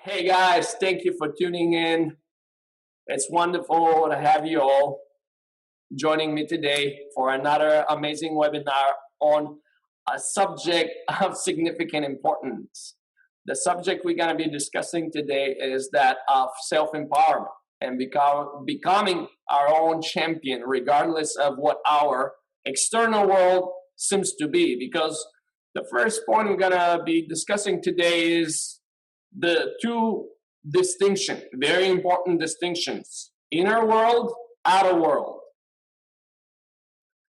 Hey guys, thank you for tuning in. It's wonderful to have you all joining me today for another amazing webinar on a subject of significant importance. The subject we're going to be discussing today is that of self-empowerment and becoming our own champion, regardless of what our external world seems to be. Because the first point we're going to be discussing today is the two distinctions, very important distinctions: inner world, outer world.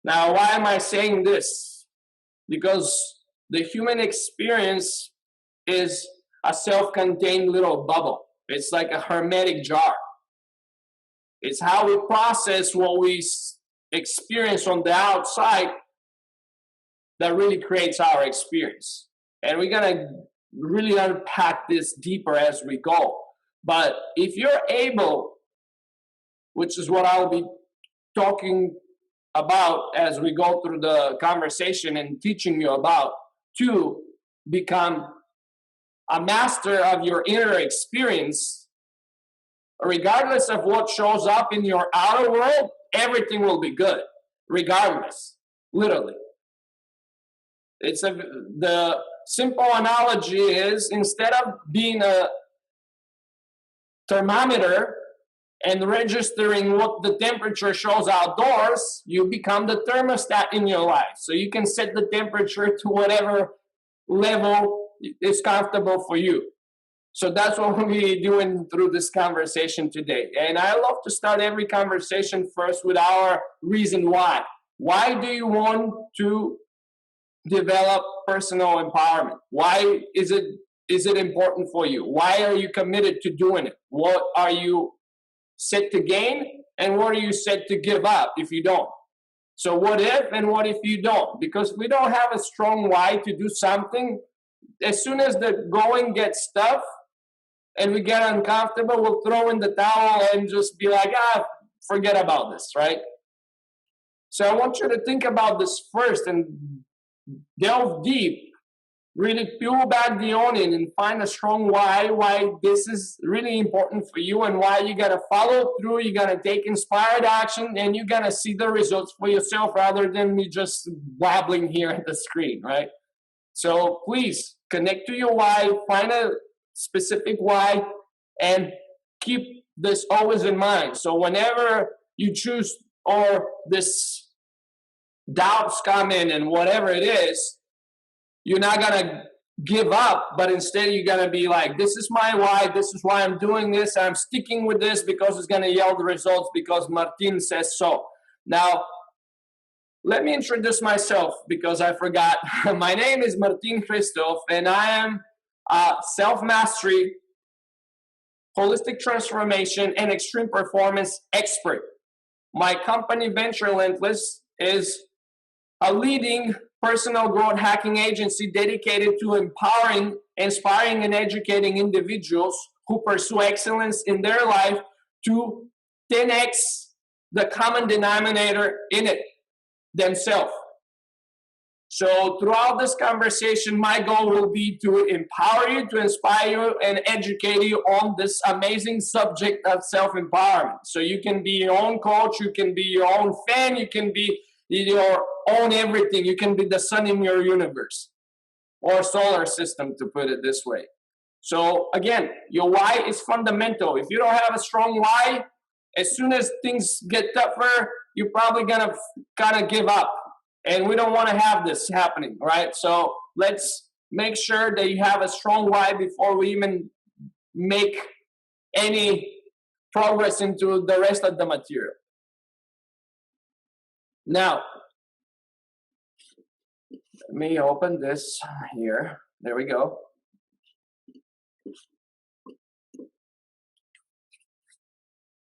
Now, why am I saying this? Because the human experience is a self-contained little bubble. It's like a hermetic jar. It's how we process what we experience on the outside that really creates our experience. And we're going to really unpack this deeper as we go. But if you're able, which is what I'll be talking about as we go through the conversation and teaching you about, to become a master of your inner experience, regardless of what shows up in your outer world, everything will be good, regardless, literally. The simple analogy is, instead of being a thermometer and registering what the temperature shows outdoors, you become the thermostat in your life. So you can set the temperature to whatever level is comfortable for you. So that's what we'll be doing through this conversation today. And I love to start every conversation first with our reason why. Why do you want to develop personal empowerment? Why is it important for you? Why are you committed to doing it? What are you set to gain, and what are you set to give up if you don't? So what if and what if you don't? Because we don't have a strong why to do something. As soon as the going gets tough and we get uncomfortable, we'll throw in the towel and just be like, forget about this, right? So I want you to think about this first and delve deep, really peel back the onion and find a strong why this is really important for you, and why you gotta follow through, you gotta take inspired action, and you gotta see the results for yourself rather than me just babbling here at the screen, right? So please connect to your why, find a specific why, and keep this always in mind. So whenever you choose, or this doubts come in and whatever it is, you're not gonna give up, but instead you're gonna be like, this is my why, this is why I'm doing this, I'm sticking with this because it's gonna yield the results, because Martin says so. Now, let me introduce myself because I forgot. My name is 𝗞𝗲𝘆 and I am a self-mastery, holistic transformation, and extreme performance expert. My company, Relentless, is a leading personal growth hacking agency dedicated to empowering, inspiring, and educating individuals who pursue excellence in their life to 10x the common denominator in it, themselves. So throughout this conversation, my goal will be to empower you, to inspire you, and educate you on this amazing subject of self-empowerment. So you can be your own coach, you can be your own fan, you can be your own everything. You can be the sun in your universe, or solar system, to put it this way. So again, your why is fundamental. If you don't have a strong why, as soon as things get tougher, you're probably gonna kind of give up. And we don't want to have this happening, right? So let's make sure that you have a strong why before we even make any progress into the rest of the material. Now, let me open this here. There we go.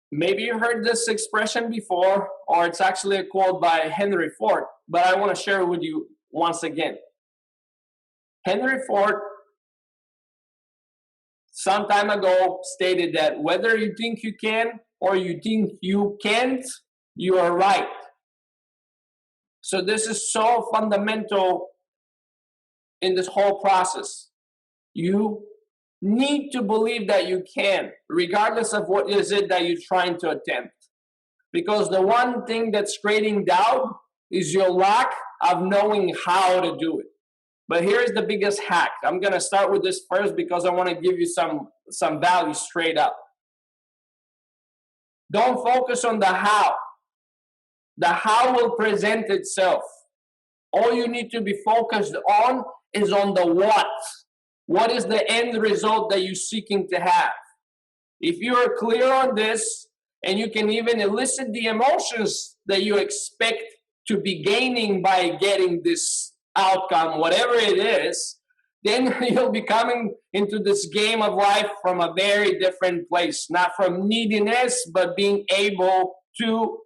Maybe you heard this expression before, or it's actually a quote by Henry Ford, but I want to share it with you once again. Henry Ford, some time ago, stated that whether you think you can or you think you can't, you are right. So this is so fundamental in this whole process. You need to believe that you can, regardless of what is it that you're trying to attempt. Because the one thing that's creating doubt is your lack of knowing how to do it. But here's the biggest hack. I'm going to start with this first because I want to give you some value straight up. Don't focus on the how. The how will present itself. All you need to be focused on is on the what. What is the end result that you're seeking to have? If you are clear on this, and you can even elicit the emotions that you expect to be gaining by getting this outcome, whatever it is, then you'll be coming into this game of life from a very different place. Not from neediness, but being able to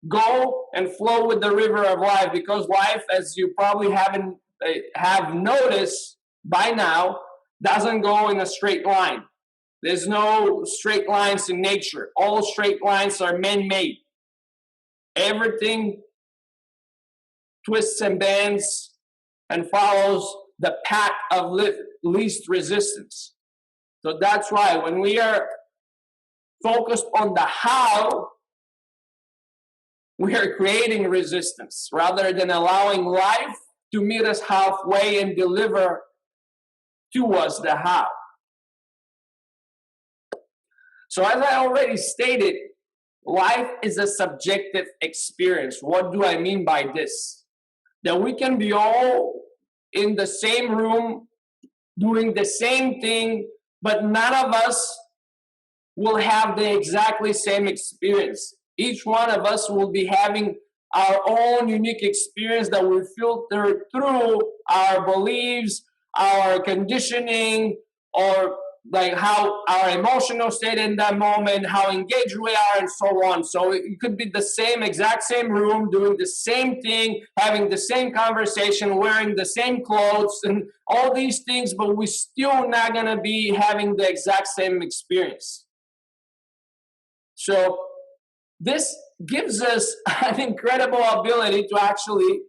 go and flow with the river of life. Because life, as you probably have noticed by now, doesn't go in a straight line. There's no straight lines in nature. All straight lines are man-made. Everything twists and bends and follows the path of least resistance. So that's why when we are focused on the how, we are creating resistance rather than allowing life to meet us halfway and deliver to us the how. So as I already stated, life is a subjective experience. What do I mean by this? That we can be all in the same room doing the same thing, but none of us will have the exactly same experience. Each one of us will be having our own unique experience that will filter through our beliefs, our conditioning, or like how our emotional state in that moment, how engaged we are, and so on. So it could be the exact same room, doing the same thing, having the same conversation, wearing the same clothes, and all these things, but we're still not going to be having the exact same experience. So this gives us an incredible ability to actually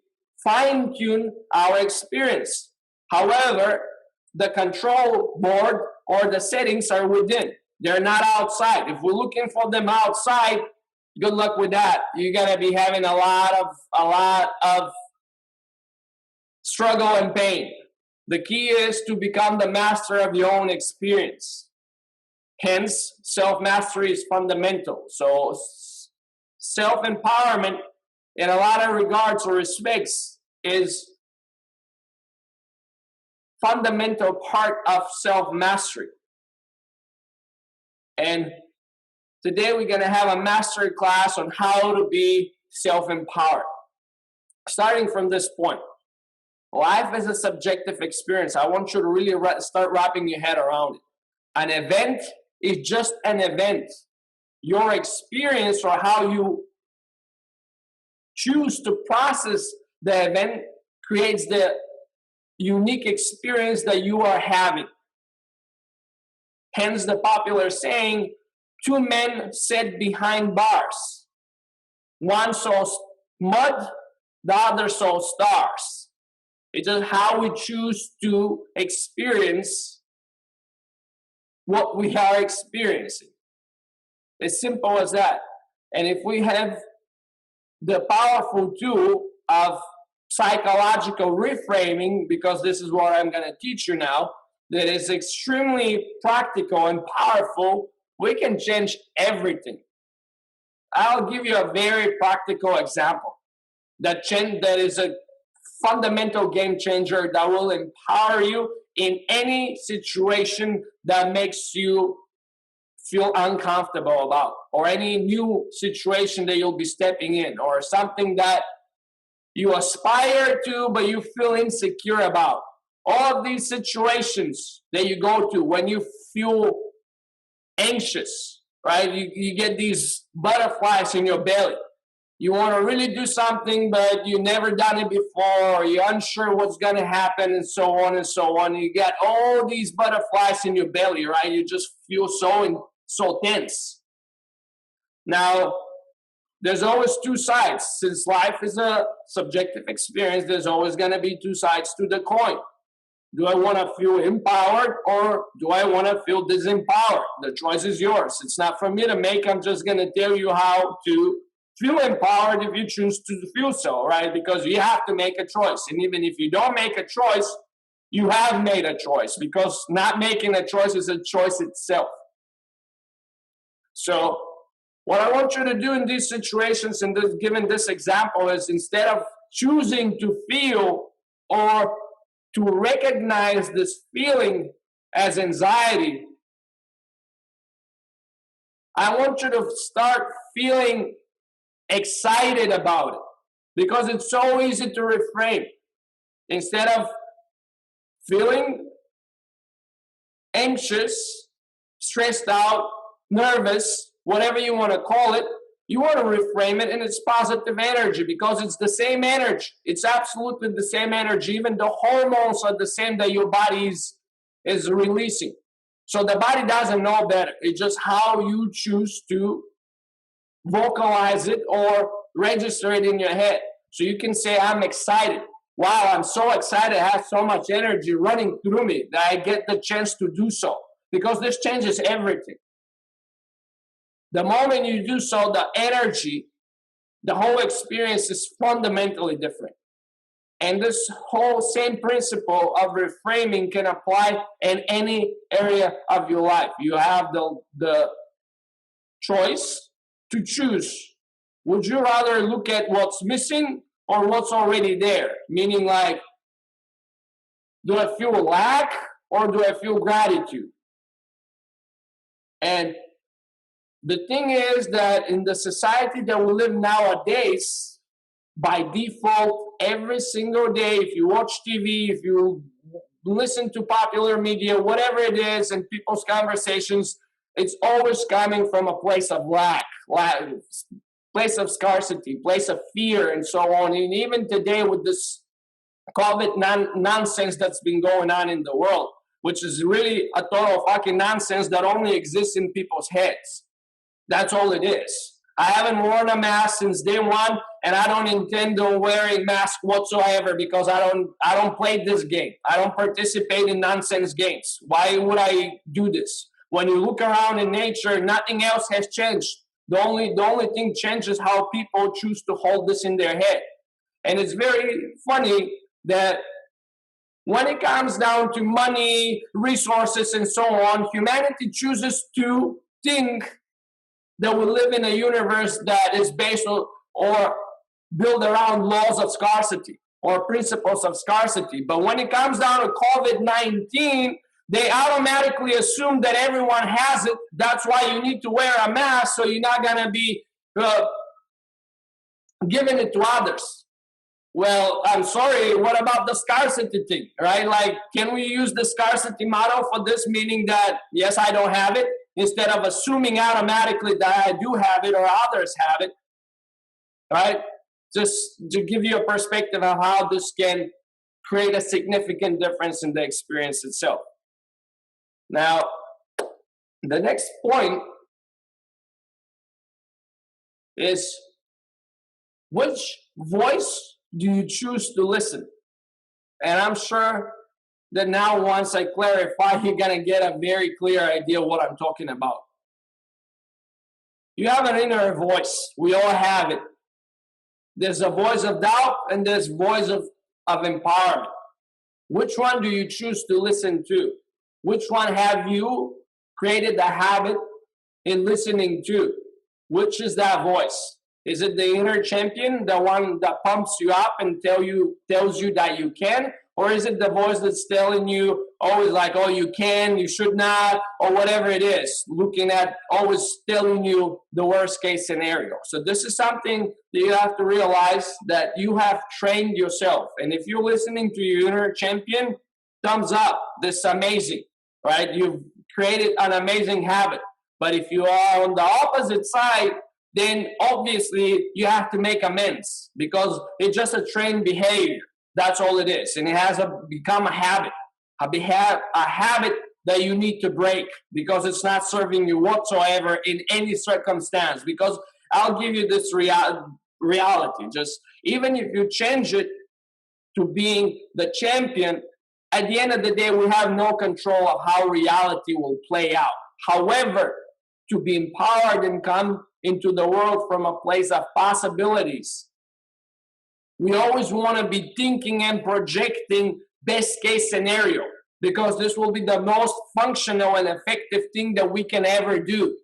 fine-tune our experience. However, the control board or the settings are within. They're not outside. If we're looking for them outside, good luck with that. You're gonna be having a lot of struggle and pain. The key is to become the master of your own experience. Hence, self-mastery is fundamental. So self-empowerment in a lot of regards or respects is fundamental part of self-mastery. And today we're going to have a master class on how to be self-empowered. Starting from this point, life is a subjective experience. I want you to really start wrapping your head around it. An event is just an event. Your experience or how you choose to process the event creates the unique experience that you are having. Hence the popular saying, two men sat behind bars. One saw mud, the other saw stars. It's just how we choose to experience what we are experiencing. As simple as that. And if we have the powerful tool of psychological reframing, because this is what I'm going to teach you now, that is extremely practical and powerful, we can change everything. I'll give you a very practical example that is a fundamental game changer that will empower you in any situation that makes you feel uncomfortable about, or any new situation that you'll be stepping in, or something that you aspire to but you feel insecure about. All of these situations that you go to when you feel anxious, right? You get these butterflies in your belly. You want to really do something, but you've never done it before, or you're unsure what's going to happen, and so on and so on. You get all these butterflies in your belly, right? You just feel so tense. Now, there's always two sides. Since life is a subjective experience, there's always going to be two sides to the coin. Do I want to feel empowered or do I want to feel disempowered? The choice is yours. It's not for me to make. I'm just going to tell you how to feel empowered if you choose to feel so, right? Because you have to make a choice. And even if you don't make a choice, you have made a choice, because not making a choice is a choice itself. So what I want you to do in these situations, and given this example, is instead of choosing to feel or to recognize this feeling as anxiety, I want you to start feeling excited about it, because it's so easy to reframe. Instead of feeling anxious, stressed out, nervous, whatever you want to call it, you want to reframe it in its positive energy, because it's the same energy. It's absolutely the same energy. Even the hormones are the same that your body is releasing. So the body doesn't know better. It's just how you choose to vocalize it or register it in your head. So you can say, I'm excited. Wow, I'm so excited. I have so much energy running through me that I get the chance to do so. Because this changes everything. The moment you do so, the energy, the whole experience is fundamentally different. And this whole same principle of reframing can apply in any area of your life. You have the choice to choose. Would you rather look at what's missing or what's already there? Meaning, like, do I feel lack or do I feel gratitude? And the thing is that in the society that we live nowadays, by default, every single day, if you watch TV, if you listen to popular media, whatever it is, and people's conversations, it's always coming from a place of lack, place of scarcity, place of fear, and so on. And even today with this COVID nonsense that's been going on in the world, which is really a total fucking nonsense that only exists in people's heads. That's all it is. I haven't worn a mask since day one, and I don't intend on wearing mask whatsoever, because I don't play this game. I don't participate in nonsense games. Why would I do this? When you look around in nature, nothing else has changed. The only thing changes how people choose to hold this in their head. And it's very funny that when it comes down to money, resources, and so on, humanity chooses to think that we live in a universe that is based on or built around laws of scarcity or principles of scarcity. But when it comes down to COVID-19, they automatically assume that everyone has it. That's why you need to wear a mask, so you're not going to be giving it to others. Well, I'm sorry, what about the scarcity thing, right? Like, can we use the scarcity model for this, meaning that, yes, I don't have it, instead of assuming automatically that I do have it or others have it, right? Just to give you a perspective of how this can create a significant difference in the experience itself. Now, the next point is, which voice do you choose to listen? And I'm sure that now, once I clarify, you're going to get a very clear idea of what I'm talking about. You have an inner voice. We all have it. There's a voice of doubt and there's voice of empowerment. Which one do you choose to listen to? Which one have you created the habit in listening to? Which is that voice? Is it the inner champion, the one that pumps you up and tells you that you can? Or is it the voice that's telling you always like, oh, you can, you should not, or whatever it is, looking at, always telling you the worst case scenario? So this is something that you have to realize, that you have trained yourself. And if you're listening to your inner champion, thumbs up, this is amazing, right? You've created an amazing habit. But if you are on the opposite side, then obviously you have to make amends, because it's just a trained behavior. That's all it is. And it has become a habit, a habit that you need to break, because it's not serving you whatsoever in any circumstance. Because I'll give you this reality. Just even if you change it to being the champion, at the end of the day, we have no control of how reality will play out. However, to be empowered and come into the world from a place of possibilities, we always want to be thinking and projecting best case scenario, because this will be the most functional and effective thing that we can ever do.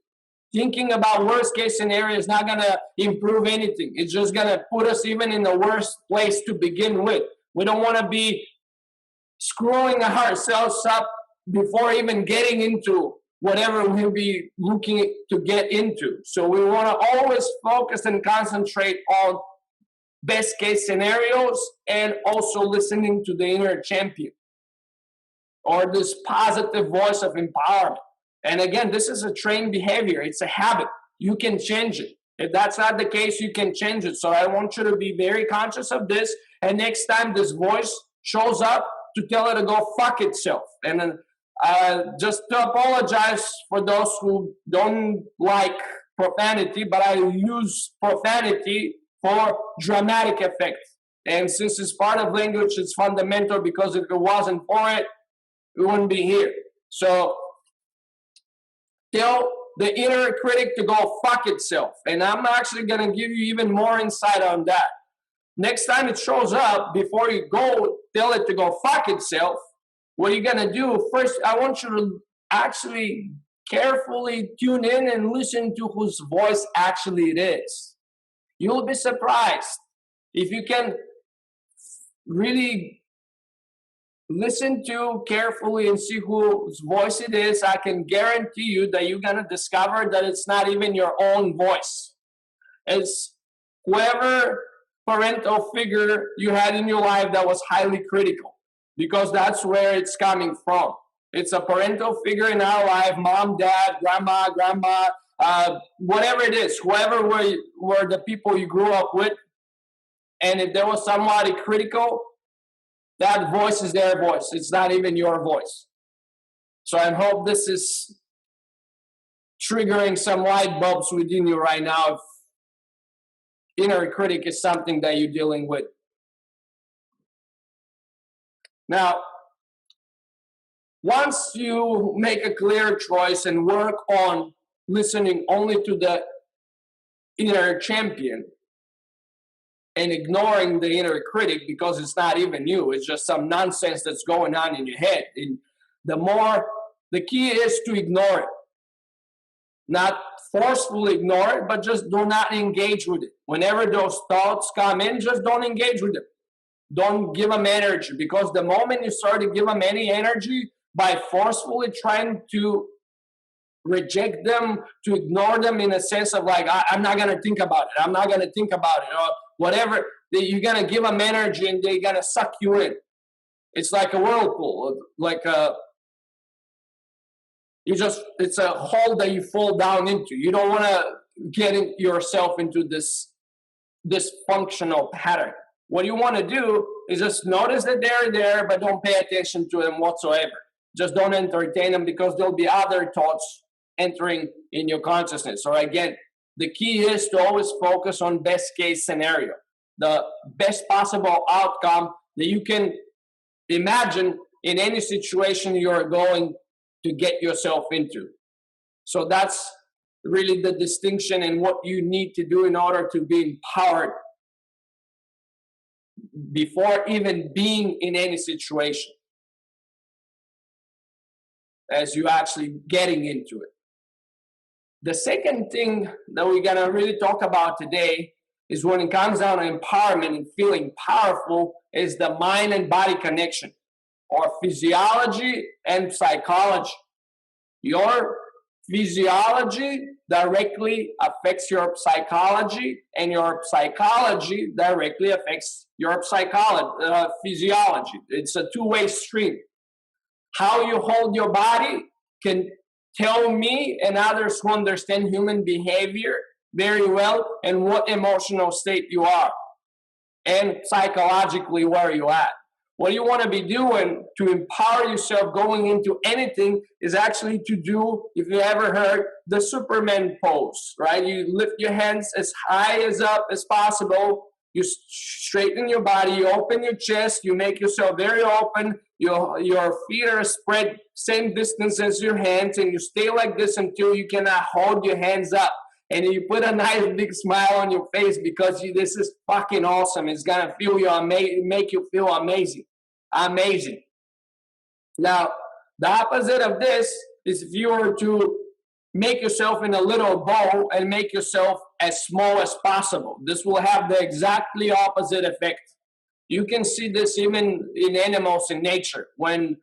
Thinking about worst case scenario is not going to improve anything. It's just going to put us even in the worst place to begin with. We don't want to be screwing ourselves up before even getting into whatever we'll be looking to get into. So we want to always focus and concentrate on best case scenarios, and also listening to the inner champion, or this positive voice of empowerment. And again, this is a trained behavior. It's a habit. You can change it. If that's not the case, you can change it. So I want you to be very conscious of this. And next time this voice shows up, to tell it to go fuck itself. And then just to apologize for those who don't like profanity, but I use profanity for dramatic effect. And since it's part of language, it's fundamental, because if it wasn't for it, we wouldn't be here. So tell the inner critic to go fuck itself. And I'm actually going to give you even more insight on that. Next time it shows up, before you go tell it to go fuck itself, what you're going to do, first, I want you to actually carefully tune in and listen to whose voice actually it is. You'll be surprised if you can really listen to carefully and see whose voice it is. I can guarantee you that you're going to discover that it's not even your own voice. It's whoever parental figure you had in your life that was highly critical, because that's where it's coming from. It's a parental figure in our life, mom, dad, grandma, whatever it is, whoever were the people you grew up with. And if there was somebody critical, that voice is their voice. It's not even your voice. So I hope this is triggering some light bulbs within you right now, if inner critic is something that you're dealing with. Now, once you make a clear choice and work on listening only to the inner champion and ignoring the inner critic because it's not even you, it's just some nonsense that's going on in your head. And the key is to ignore it. Not forcefully ignore it, but just do not engage with it. Whenever those thoughts come in, just don't engage with them. Don't give them energy, because the moment you start to give them any energy by forcefully trying to reject them, to ignore them in a sense of like, I'm not going to think about it. I'm not going to think about it, or whatever. You're going to give them energy and they're going to suck you in. It's like a whirlpool, it's a hole that you fall down into. You don't want to get yourself into this dysfunctional pattern. What you want to do is just notice that they're there, but don't pay attention to them whatsoever. Just don't entertain them, because there'll be other thoughts entering in your consciousness. Or again, the key is to always focus on best case scenario, the best possible outcome that you can imagine in any situation you're going to get yourself into. So that's really the distinction and what you need to do in order to be empowered before even being in any situation, as you actually getting into it. The second thing that we're going to really talk about today is, when it comes down to empowerment and feeling powerful, is the mind and body connection, or physiology and psychology. Your physiology directly affects your psychology, and your psychology directly affects your physiology. It's a two-way stream. How you hold your body can tell me and others who understand human behavior very well, and what emotional state you are, and psychologically where you're at. What you want to be doing to empower yourself going into anything is actually to do, if you ever heard, the Superman pose, right? You lift your hands as high up as possible. You straighten your body, you open your chest, you make yourself very open, Your feet are spread same distance as your hands, and you stay like this until you cannot hold your hands up. And you put a nice big smile on your face because this is fucking awesome. It's gonna feel make you feel amazing. Amazing. Now, the opposite of this is if you were to make yourself in a little ball and make yourself as small as possible. This will have the exactly opposite effect. You can see this even in animals in nature. When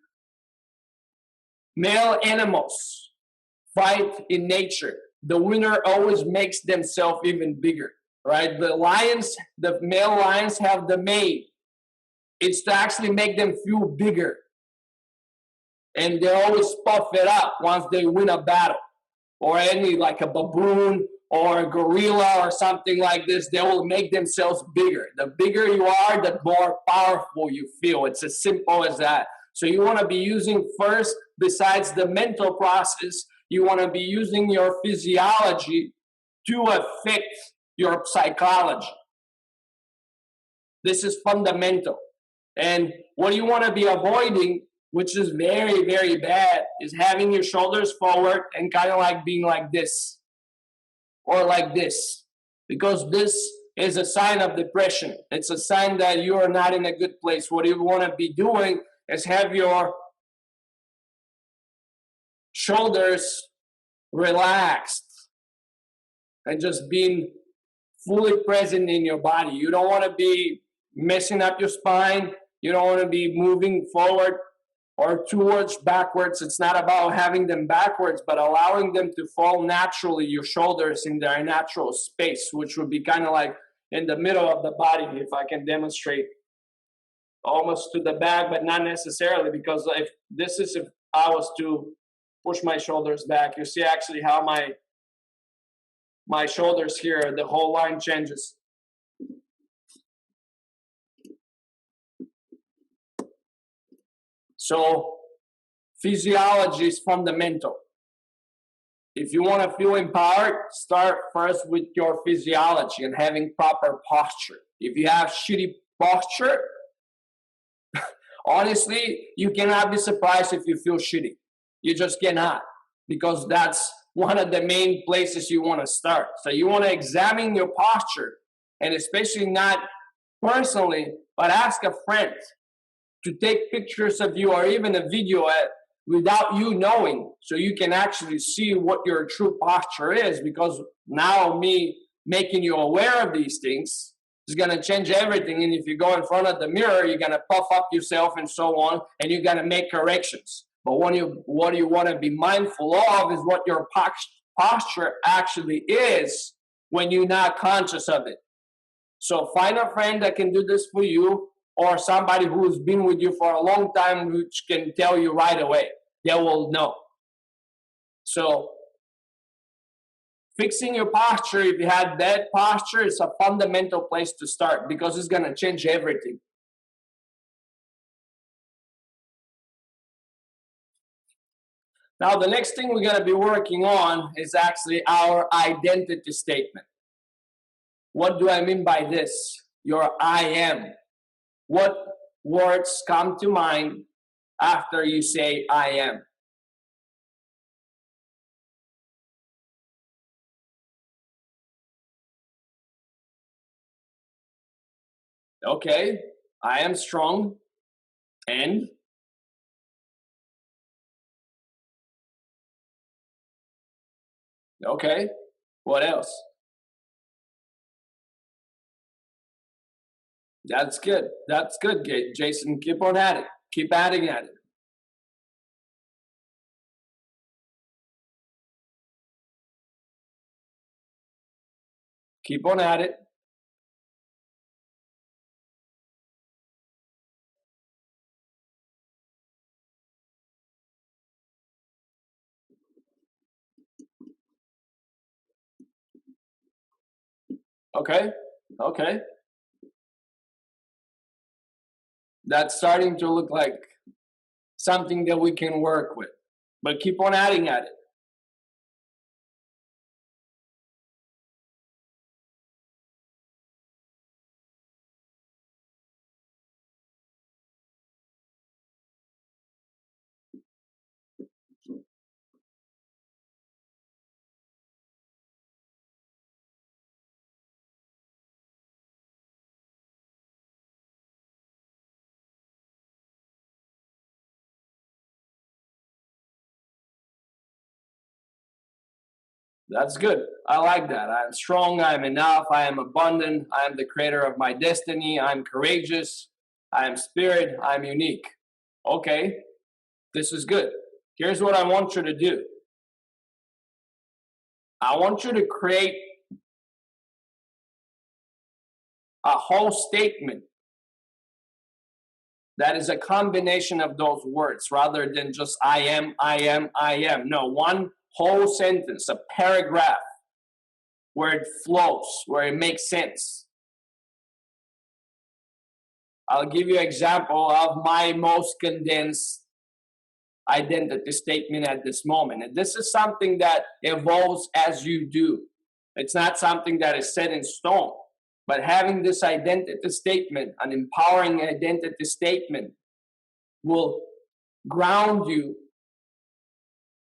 male animals fight in nature, the winner always makes themselves even bigger, right? The male lions have the mate. It's to actually make them feel bigger. And they always puff it up once they win a battle. Or any, like a baboon or a gorilla or something like this, they will make themselves bigger. The bigger you are, the more powerful you feel. It's as simple as that. So you want to be using first, besides the mental process, you want to be using your physiology to affect your psychology. This is fundamental. And what you want to be avoiding, which is very, very bad, is having your shoulders forward and kind of like being like this or like this, because this is a sign of depression. It's a sign that you are not in a good place. What you want to be doing is have your shoulders relaxed and just being fully present in your body. You don't want to be messing up your spine. You don't want to be moving forward or towards backwards. It's not about having them backwards, but allowing them to fall naturally, your shoulders in their natural space, which would be kind of like in the middle of the body, if I can demonstrate, almost to the back, but not necessarily, because if I was to push my shoulders back, you see actually how my shoulders here, the whole line changes. So physiology is fundamental. If you want to feel empowered, start first with your physiology and having proper posture. If you have shitty posture, honestly, you cannot be surprised if you feel shitty. You just cannot, because that's one of the main places you want to start. So you want to examine your posture, and especially not personally, but ask a friend to take pictures of you or even a video without you knowing, so you can actually see what your true posture is, because now me making you aware of these things is going to change everything. And if you go in front of the mirror, you're going to puff up yourself and so on, and you're going to make corrections. But what you want to be mindful of is what your posture actually is when you're not conscious of it. So find a friend that can do this for you, or somebody who's been with you for a long time, which can tell you right away. They will know. So fixing your posture, if you had bad posture, is a fundamental place to start, because it's going to change everything. Now, the next thing we're going to be working on is actually our identity statement. What do I mean by this? Your I am. What words come to mind after you say I am? Okay, I am strong. And okay, what else? That's good. That's good, Jason. Keep on at it. Keep adding at it. Keep on at it. Okay, okay. That's starting to look like something that we can work with. But keep on adding at it. That's good. I like that. I'm strong, I'm enough, I am abundant, I am the creator of my destiny, I'm courageous, I am spirit, I'm unique. Okay, this is good. Here's what I want you to do. I want you to create a whole statement that is a combination of those words rather than just I am, I am, I am. No, one whole sentence, a paragraph where it flows, where it makes sense. I'll give you an example of my most condensed identity statement at this moment. And this is something that evolves as you do. It's not something that is set in stone. But having this identity statement, an empowering identity statement, will ground you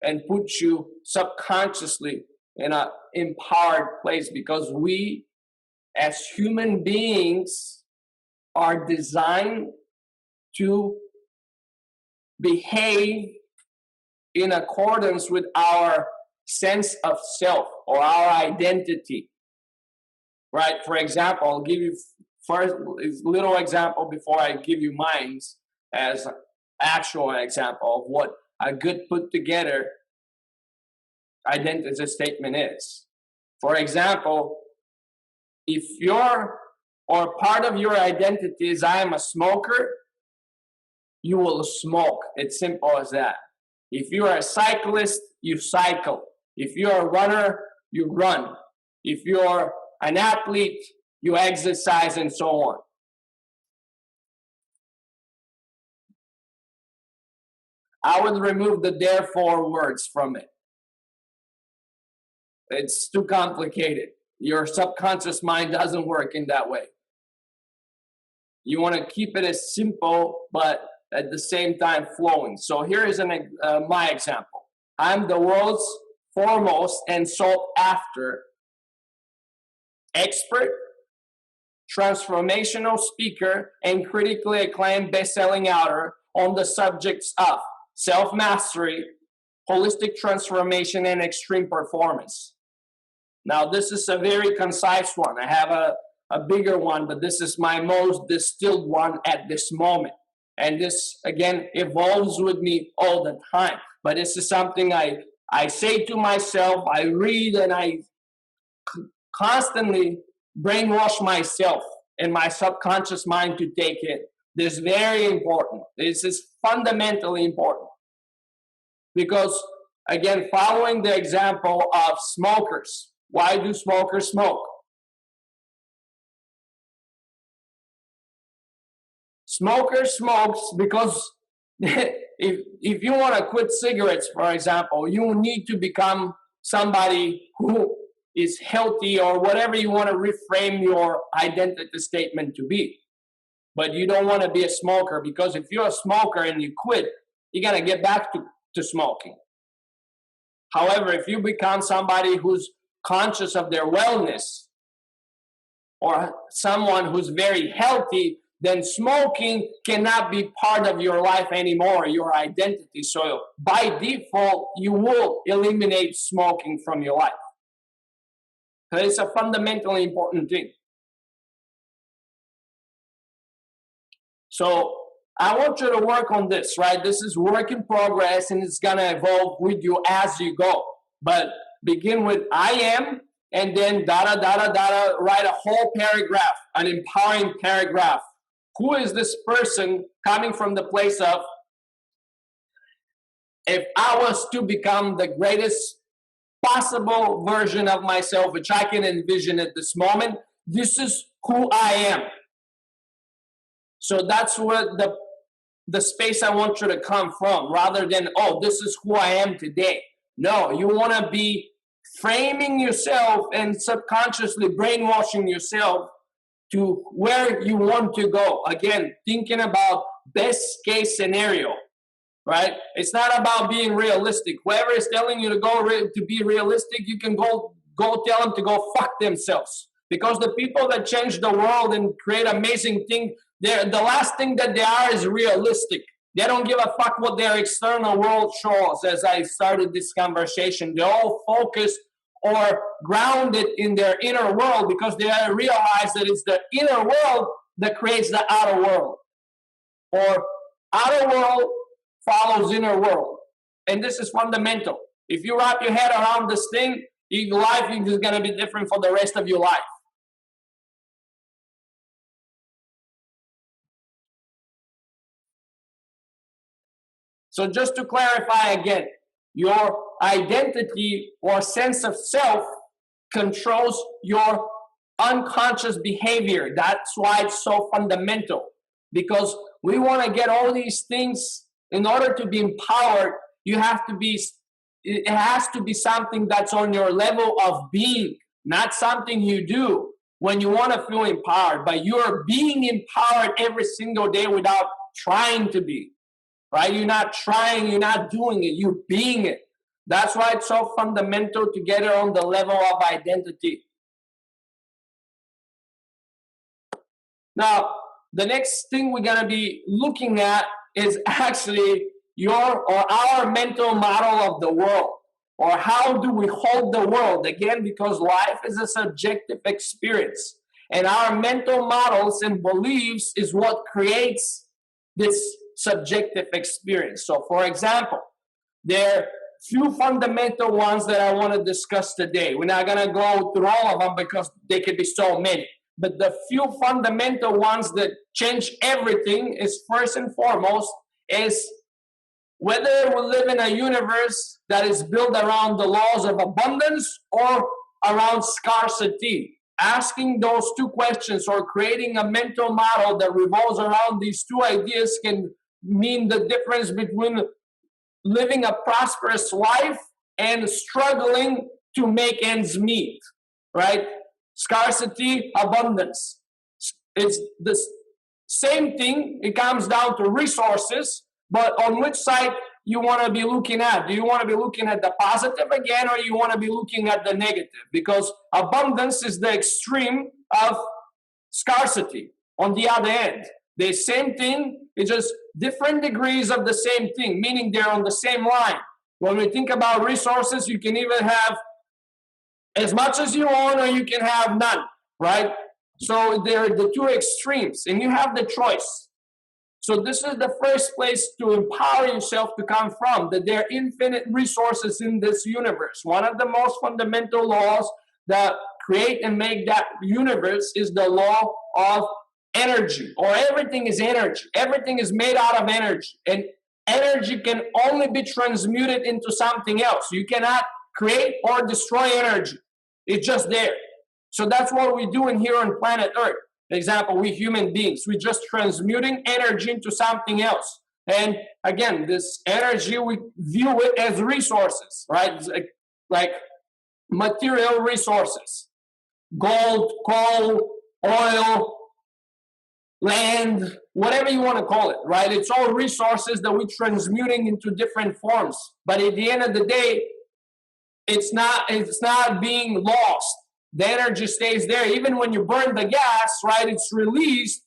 and put you subconsciously in an empowered place, because we as human beings are designed to behave in accordance with our sense of self or our identity. Right? For example, I'll give you first a little example before I give you mine as an actual example of what a good put together identity statement is. For example, if your or part of your identity is I am a smoker, you will smoke. It's simple as that. If you are a cyclist, you cycle. If you're a runner, you run. If you're an athlete, you exercise, and so on. I would remove the therefore words from it. It's too complicated. Your subconscious mind doesn't work in that way. You want to keep it as simple, but at the same time flowing. So here is my example. I'm the world's foremost and sought after expert, transformational speaker, and critically acclaimed best-selling author on the subjects of self-mastery, holistic transformation, and extreme performance. Now, this is a very concise one. I have a bigger one, but this is my most distilled one at this moment. And this, again, evolves with me all the time. But this is something I say to myself, I read, and I constantly brainwash myself and my subconscious mind to take it. This is very important. This is fundamentally important. Because, again, following the example of smokers, why do smokers smoke? Smoker smokes because if you want to quit cigarettes, for example, you need to become somebody who is healthy or whatever you want to reframe your identity statement to be. But you don't want to be a smoker, because if you're a smoker and you quit, you're going to get back to smoking. However, if you become somebody who's conscious of their wellness or someone who's very healthy, then smoking cannot be part of your life anymore, your identity. So by default, you will eliminate smoking from your life. So it's a fundamentally important thing. So I want you to work on this, right? This is work in progress, and it's going to evolve with you as you go. But begin with I am, and then write a whole paragraph, an empowering paragraph. Who is this person coming from the place of, if I was to become the greatest possible version of myself, which I can envision at this moment, this is who I am. So that's where the space I want you to come from, rather than, oh, this is who I am today. No, you want to be framing yourself and subconsciously brainwashing yourself to where you want to go. Again, thinking about best case scenario, right? It's not about being realistic. Whoever is telling you to be realistic, you can go tell them to go fuck themselves. Because the people that change the world and create amazing things, the last thing that they are is realistic. They don't give a fuck what their external world shows. As I started this conversation, they're all focused or grounded in their inner world, because they realize that it's the inner world that creates the outer world, or outer world follows inner world. And this is fundamental. If you wrap your head around this thing, your life is going to be different for the rest of your life. So just to clarify again, your identity or sense of self controls your unconscious behavior. That's why it's so fundamental, because we want to get all these things. In order to be empowered, it has to be something that's on your level of being, not something you do when you want to feel empowered, but you're being empowered every single day without trying to be, right? You're not trying, you're not doing it, you're being it. That's why it's so fundamental to get it on the level of identity. Now, the next thing we're going to be looking at is actually our mental model of the world, or how do we hold the world, again, because life is a subjective experience, and our mental models and beliefs is what creates this subjective experience. So for example, there are few fundamental ones that I want to discuss today. We're not going to go through all of them because they could be so many, but the few fundamental ones that change everything is, first and foremost, is whether we live in a universe that is built around the laws of abundance or around scarcity. Asking those two questions or creating a mental model that revolves around these two ideas can mean the difference between living a prosperous life and struggling to make ends meet, right? Scarcity, abundance. It's the same thing. It comes down to resources, but on which side you want to be looking at? Do you want to be looking at the positive again, or you want to be looking at the negative? Because abundance is the extreme of scarcity on the other end. The same thing, it's just different degrees of the same thing, meaning they're on the same line. When we think about resources, you can either have as much as you want, or you can have none, right? So they're the two extremes, and you have the choice. So this is the first place to empower yourself to come from, that there are infinite resources in this universe. One of the most fundamental laws that create and make that universe is the law of energy, or everything is energy. Everything is made out of energy, and energy can only be transmuted into something else. You cannot create or destroy energy. It's just there. So that's what we're doing here on planet Earth. For example, we human beings, we're just transmuting energy into something else. And again, this energy, we view it as resources, right? It's like material resources. Gold, coal, oil, land, whatever you want to call it, right? It's all resources that we're transmuting into different forms. But at the end of the day, it's not being lost. The energy stays there. Even when you burn the gas, right, it's released.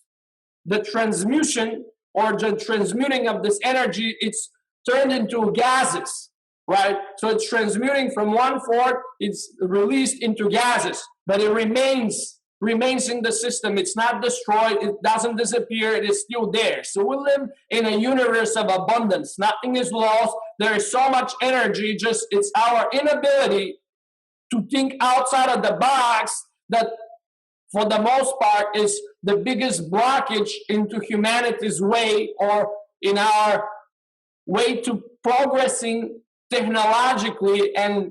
The transmutation or the transmuting of this energy, it's turned into gases, right? So it's transmuting from one form, it's released into gases, but it remains in the system. It's not destroyed. It doesn't disappear. It is still there. So we live in a universe of abundance. Nothing is lost. There is so much energy. Just it's our inability to think outside of the box that, for the most part, is the biggest blockage into humanity's way, or in our way to progressing technologically and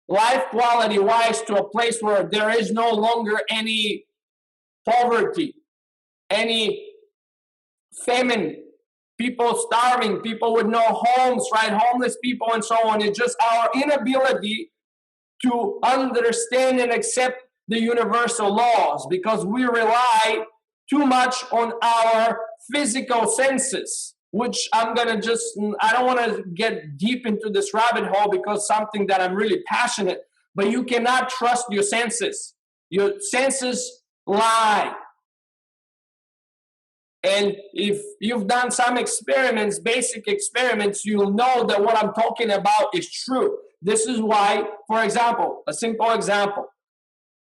life quality wise to a place where there is no longer any poverty, any famine, people starving, people with no homes, right? Homeless people and so on. It's just our inability to understand and accept the universal laws, because we rely too much on our physical senses, which I don't want to get deep into this rabbit hole because something that I'm really passionate, but you cannot trust your senses. Your senses lie. And if you've done some experiments, basic experiments, you'll know that what I'm talking about is true. This is why, for example, a simple example,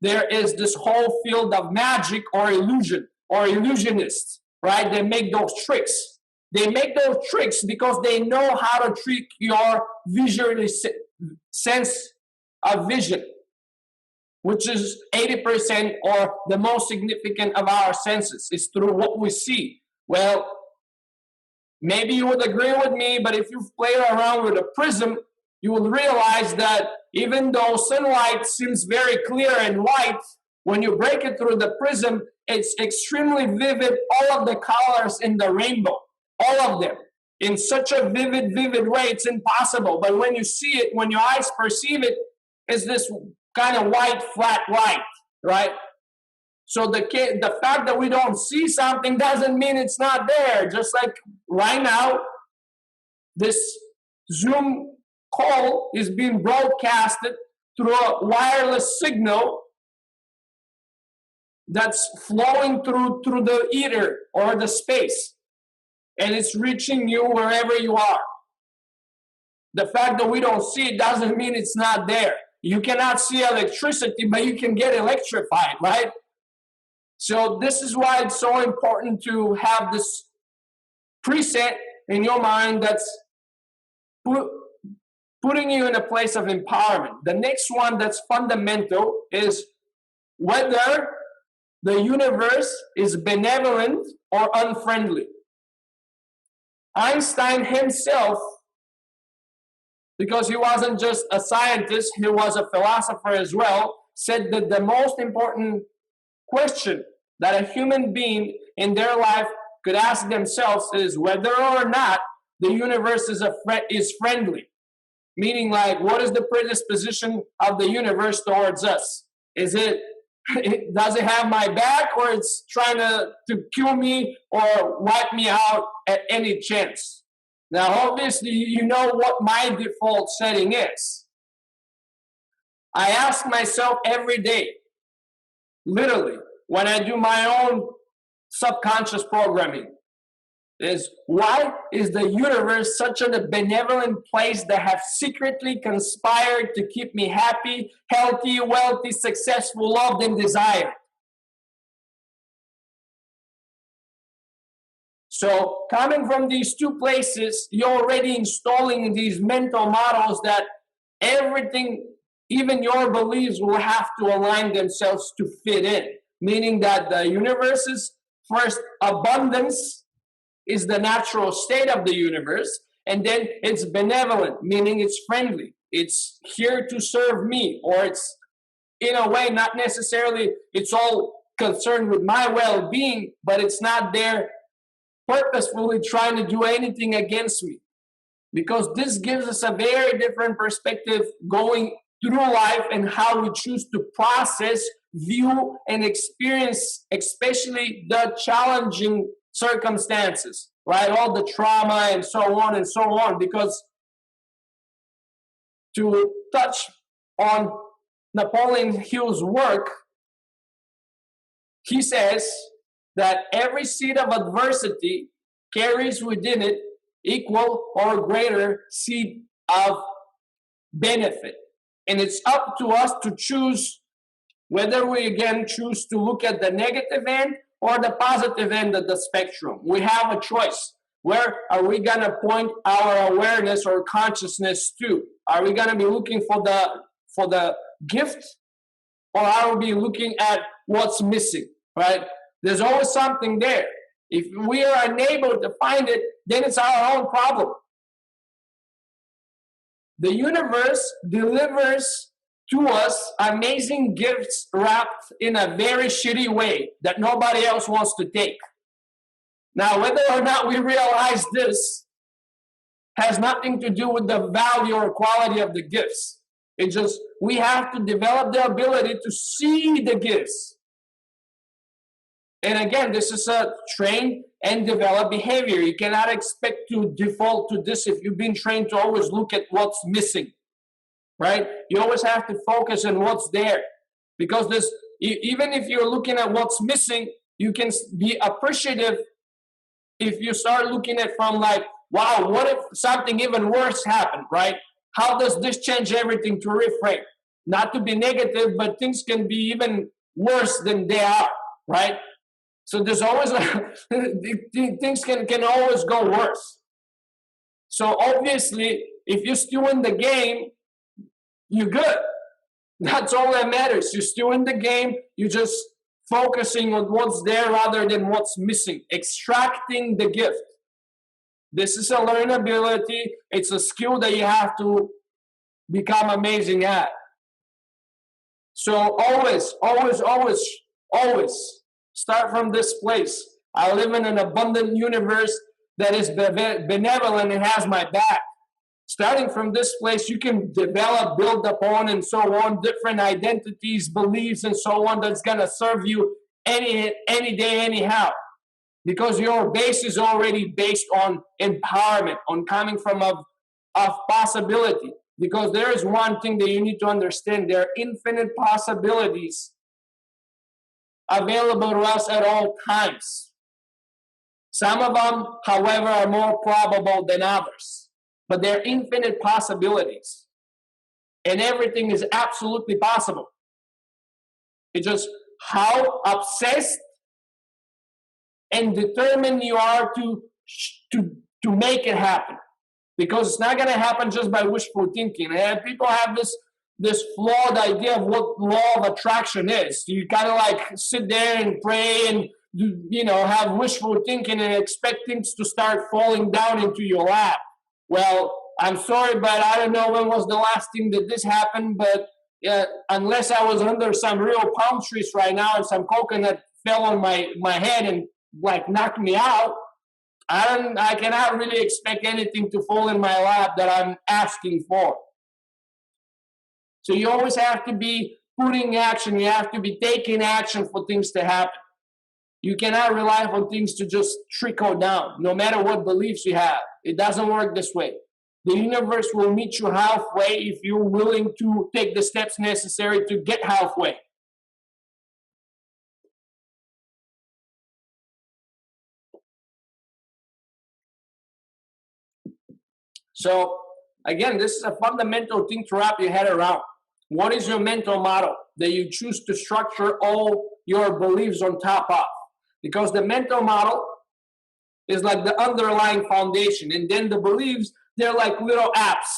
there is this whole field of magic or illusion or illusionists, right? They make those tricks. They make those tricks because they know how to trick your visually sense of vision, which is 80% or the most significant of our senses, is through what we see. Well, maybe you would agree with me, but if you play around with a prism, you will realize that even though sunlight seems very clear and white, when you break it through the prism, it's extremely vivid, all of the colors in the rainbow, all of them, in such a vivid way, it's impossible. But when you see it, when your eyes perceive it, it's this kind of white, flat light, right? So the fact that we don't see something doesn't mean it's not there. Just like right now, this Zoom call is being broadcasted through a wireless signal that's flowing through the ether or the space, and it's reaching you wherever you are. The fact that we don't see it doesn't mean it's not there. You cannot see electricity, but you can get electrified, right? So this is why it's so important to have this preset in your mind that's putting you in a place of empowerment. The next one that's fundamental is whether the universe is benevolent or unfriendly. Einstein himself, because he wasn't just a scientist, he was a philosopher as well, said that the most important question that a human being in their life could ask themselves is whether or not the universe is friendly. Meaning, like, what is the predisposition of the universe towards us? Does it have my back, or it's trying to kill me or wipe me out at any chance? Now, obviously, you know what my default setting is. I ask myself every day, literally, when I do my own subconscious programming, is why is the universe such a benevolent place that have secretly conspired to keep me happy, healthy, wealthy, successful, loved, and desired? So coming from these two places, you're already installing these mental models that everything, even your beliefs, will have to align themselves to fit in. Meaning that the universe's first abundance is the natural state of the universe, and then it's benevolent, meaning it's friendly. It's here to serve me, or it's, in a way, not necessarily, it's all concerned with my well-being, but it's not there purposefully trying to do anything against me. Because this gives us a very different perspective going through life and how we choose to process, view, and experience, especially the challenging circumstances, right? All the trauma and so on and so on. Because to touch on Napoleon Hill's work, he says that every seed of adversity carries within it equal or greater seed of benefit. And it's up to us to choose whether we again choose to look at the negative end or the positive end of the spectrum. We have a choice. Where are we going to point our awareness or consciousness to? Are we going to be looking for the gift, or are we looking at what's missing, right? There's always something there. If we are unable to find it, then it's our own problem. The universe delivers to us amazing gifts wrapped in a very shitty way that nobody else wants to take. Now, whether or not we realize this has nothing to do with the value or quality of the gifts. It's just we have to develop the ability to see the gifts. And again, this is a train and develop behavior. You cannot expect to default to this if you've been trained to always look at what's missing, right? You always have to focus on what's there, because this, even if you're looking at what's missing, you can be appreciative if you start looking at from like, wow, what if something even worse happened, right? how does this change everything to reframe? Not to be negative, but things can be even worse than they are, right? So there's always things can always go worse. So obviously, if you're still in the game, you're good. That's all that matters. You're still in the game. You're just focusing on what's there rather than what's missing. Extracting the gift. This is a learnability. It's a skill that you have to become amazing at. So always, always, always, always start from this place. I live in an abundant universe that is benevolent and has my back. Starting from this place, you can develop, build upon, and so on, different identities, beliefs, and so on that's going to serve you any day, anyhow. Because your base is already based on empowerment, on coming from of possibility. Because there is one thing that you need to understand. There are infinite possibilities available to us at all times. Some of them, however, are more probable than others. But there are infinite possibilities. And everything is absolutely possible. It's just how obsessed and determined you are to make it happen. Because it's not going to happen just by wishful thinking. And people have this flawed idea of what law of attraction is. You kind of like sit there and pray and have wishful thinking and expect things to start falling down into your lap. Well, I'm sorry, but I don't know when was the last thing that this happened, but unless I was under some real palm trees right now and some coconut fell on my head and like knocked me out, I cannot really expect anything to fall in my lap that I'm asking for. So you always have to be putting action. You have to be taking action for things to happen. You cannot rely on things to just trickle down, no matter what beliefs you have. It doesn't work this way. The universe will meet you halfway if you're willing to take the steps necessary to get halfway. So, again, this is a fundamental thing to wrap your head around. What is your mental model that you choose to structure all your beliefs on top of? Because the mental model is like the underlying foundation. And then the beliefs, they're like little apps,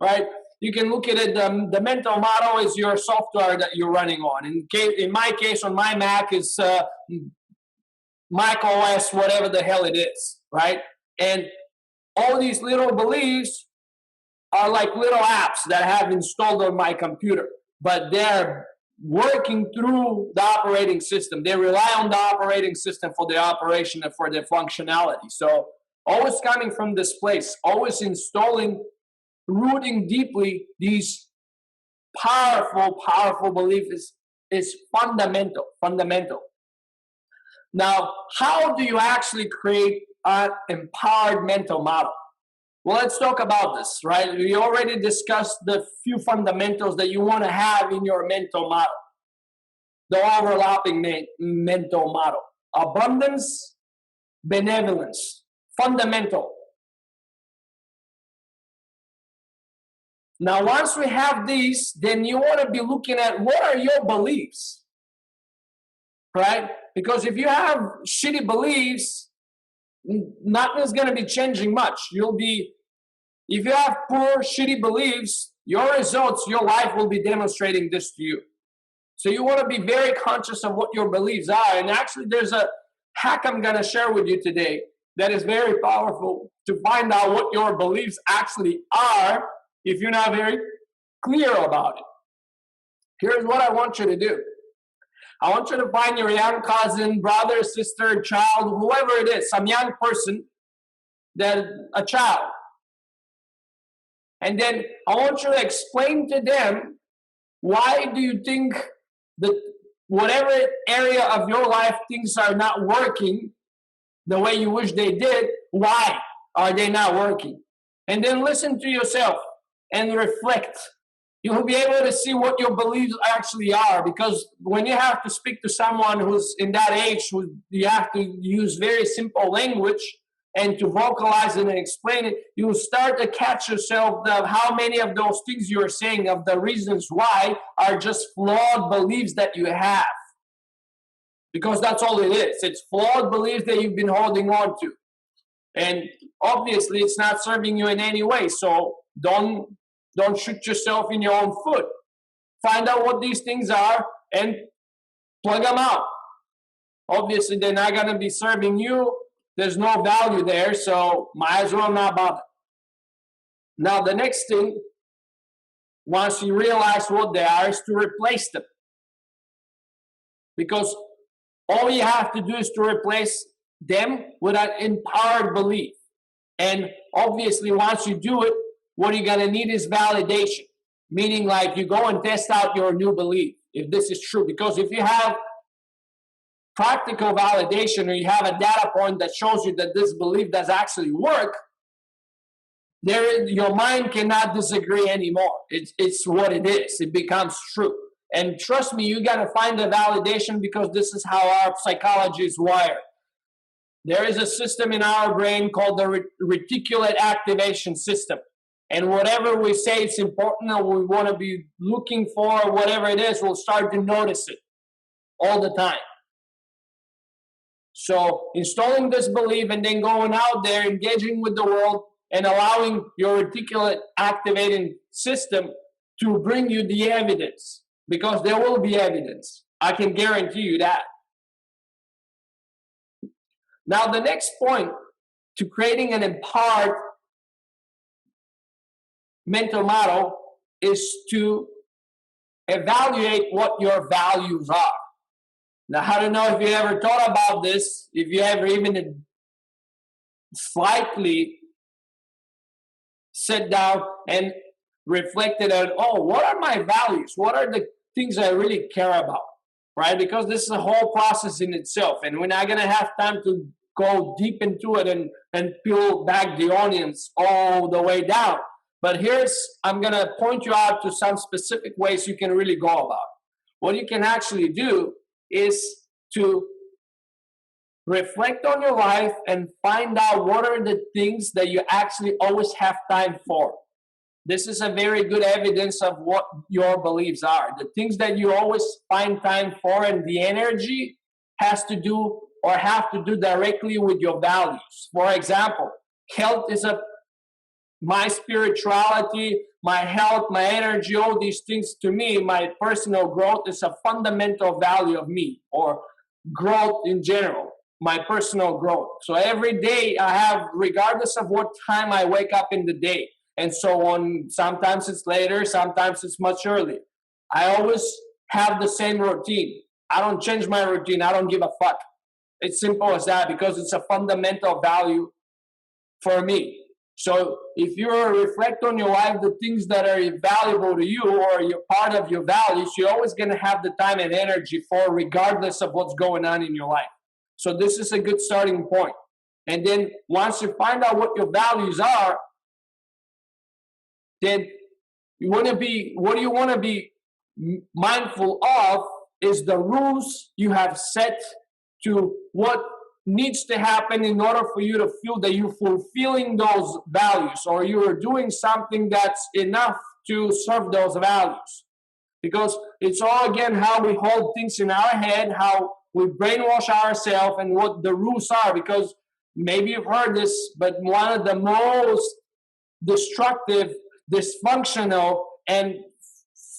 right? You can look at it, the mental model is your software that you're running on. In my case, on my Mac, is Mac OS, whatever the hell it is, right? And all these little beliefs are like little apps that I have installed on my computer. But they're working through the operating system. They rely on the operating system for the operation and for their functionality. So always coming from this place, always installing, rooting deeply these powerful, powerful beliefs is fundamental. Now, how do you actually create an empowered mental model? Well, let's talk about this, right? We already discussed the few fundamentals that you want to have in your mental model. The overlapping mental model. Abundance, benevolence. Fundamental. Now, once we have these, then you want to be looking at what are your beliefs, right? Because if you have shitty beliefs, nothing's going to be changing much. If you have poor, shitty beliefs, your results, your life will be demonstrating this to you. So you want to be very conscious of what your beliefs are. And actually, there's a hack I'm going to share with you today that is very powerful to find out what your beliefs actually are if you're not very clear about it. Here's what I want you to do. I want you to find your young cousin, brother, sister, child, whoever it is, some young person, a child. And then I want you to explain to them, why do you think that whatever area of your life things are not working the way you wish they did, why are they not working? And then listen to yourself and reflect. You'll be able to see what your beliefs actually are, because when you have to speak to someone who's in that age, you have to use very simple language, and to vocalize it and explain it, you start to catch yourself of how many of those things you're saying, of the reasons why, are just flawed beliefs that you have. Because that's all it is. It's flawed beliefs that you've been holding on to. And obviously it's not serving you in any way. So don't shoot yourself in your own foot. Find out what these things are and plug them out. Obviously they're not going to be serving you. There's no value there, so might as well not bother. Now the next thing, once you realize what they are, is to replace them. Because all you have to do is to replace them with an empowered belief. And obviously once you do it, what you're going to need is validation. Meaning, like, you go and test out your new belief, if this is true. Because if you have practical validation, or you have a data point that shows you that this belief does actually work, your mind cannot disagree anymore. It's what it is. It becomes true. And trust me, you got to find the validation, because this is how our psychology is wired. There is a system in our brain called the reticulate activation system. And whatever we say it's important, or we want to be looking for, whatever it is, we'll start to notice it all the time. So installing this belief and then going out there, engaging with the world, and allowing your reticulate activating system to bring you the evidence. Because there will be evidence. I can guarantee you that. Now the next point to creating an empowered mental model is to evaluate what your values are. Now, I don't know if you ever thought about this, if you ever even slightly sat down and reflected on, oh, what are my values? What are the things I really care about, right? Because this is a whole process in itself, and we're not going to have time to go deep into it and peel back the onions all the way down. But I'm going to point you out to some specific ways you can really go about it. What you can actually do is to reflect on your life and find out what are the things that you actually always have time for. This is a very good evidence of what your beliefs are. The things that you always find time for, and the energy has to do or have to do directly with your values. For example, health is my spirituality, my health, my energy, all these things, to me, my personal growth is a fundamental value of me, or growth in general, my personal growth. So every day I have, regardless of what time I wake up in the day, and so on, sometimes it's later, sometimes it's much earlier, I always have the same routine. I don't change my routine. I don't give a fuck. It's simple as that, because it's a fundamental value for me. So if you reflect on your life, the things that are valuable to you, or you're part of your values, you're always going to have the time and energy for, regardless of what's going on in your life. So this is a good starting point. And then once you find out what your values are, then what do you want to be mindful of is the rules you have set to what needs to happen in order for you to feel that you're fulfilling those values, or you're doing something that's enough to serve those values. Because it's all, again, how we hold things in our head, how we brainwash ourselves, and what the rules are. Because maybe you've heard this, but one of the most destructive, dysfunctional, and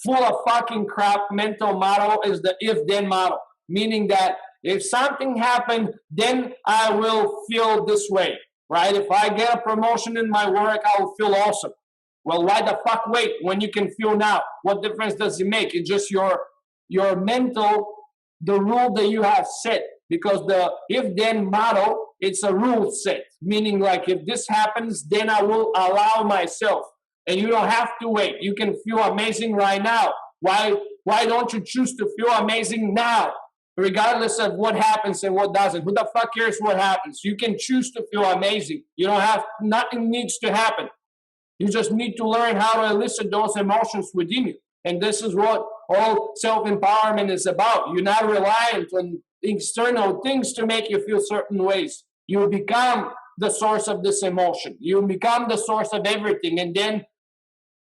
full of fucking crap mental model is the if-then model. Meaning that if something happened, then I will feel this way, right? If I get a promotion in my work, I will feel awesome. Well, why the fuck wait when you can feel now? What difference does it make? It's just your mental, the rule that you have set. Because the if-then model, it's a rule set. Meaning, like, if this happens, then I will allow myself. And you don't have to wait. You can feel amazing right now. Why don't you choose to feel amazing now? Regardless of what happens and what doesn't. Who the fuck cares what happens? You can choose to feel amazing. You don't have, nothing needs to happen. You just need to learn how to elicit those emotions within you. And this is what all self-empowerment is about. You're not reliant on external things to make you feel certain ways. You become the source of this emotion. You become the source of everything. And then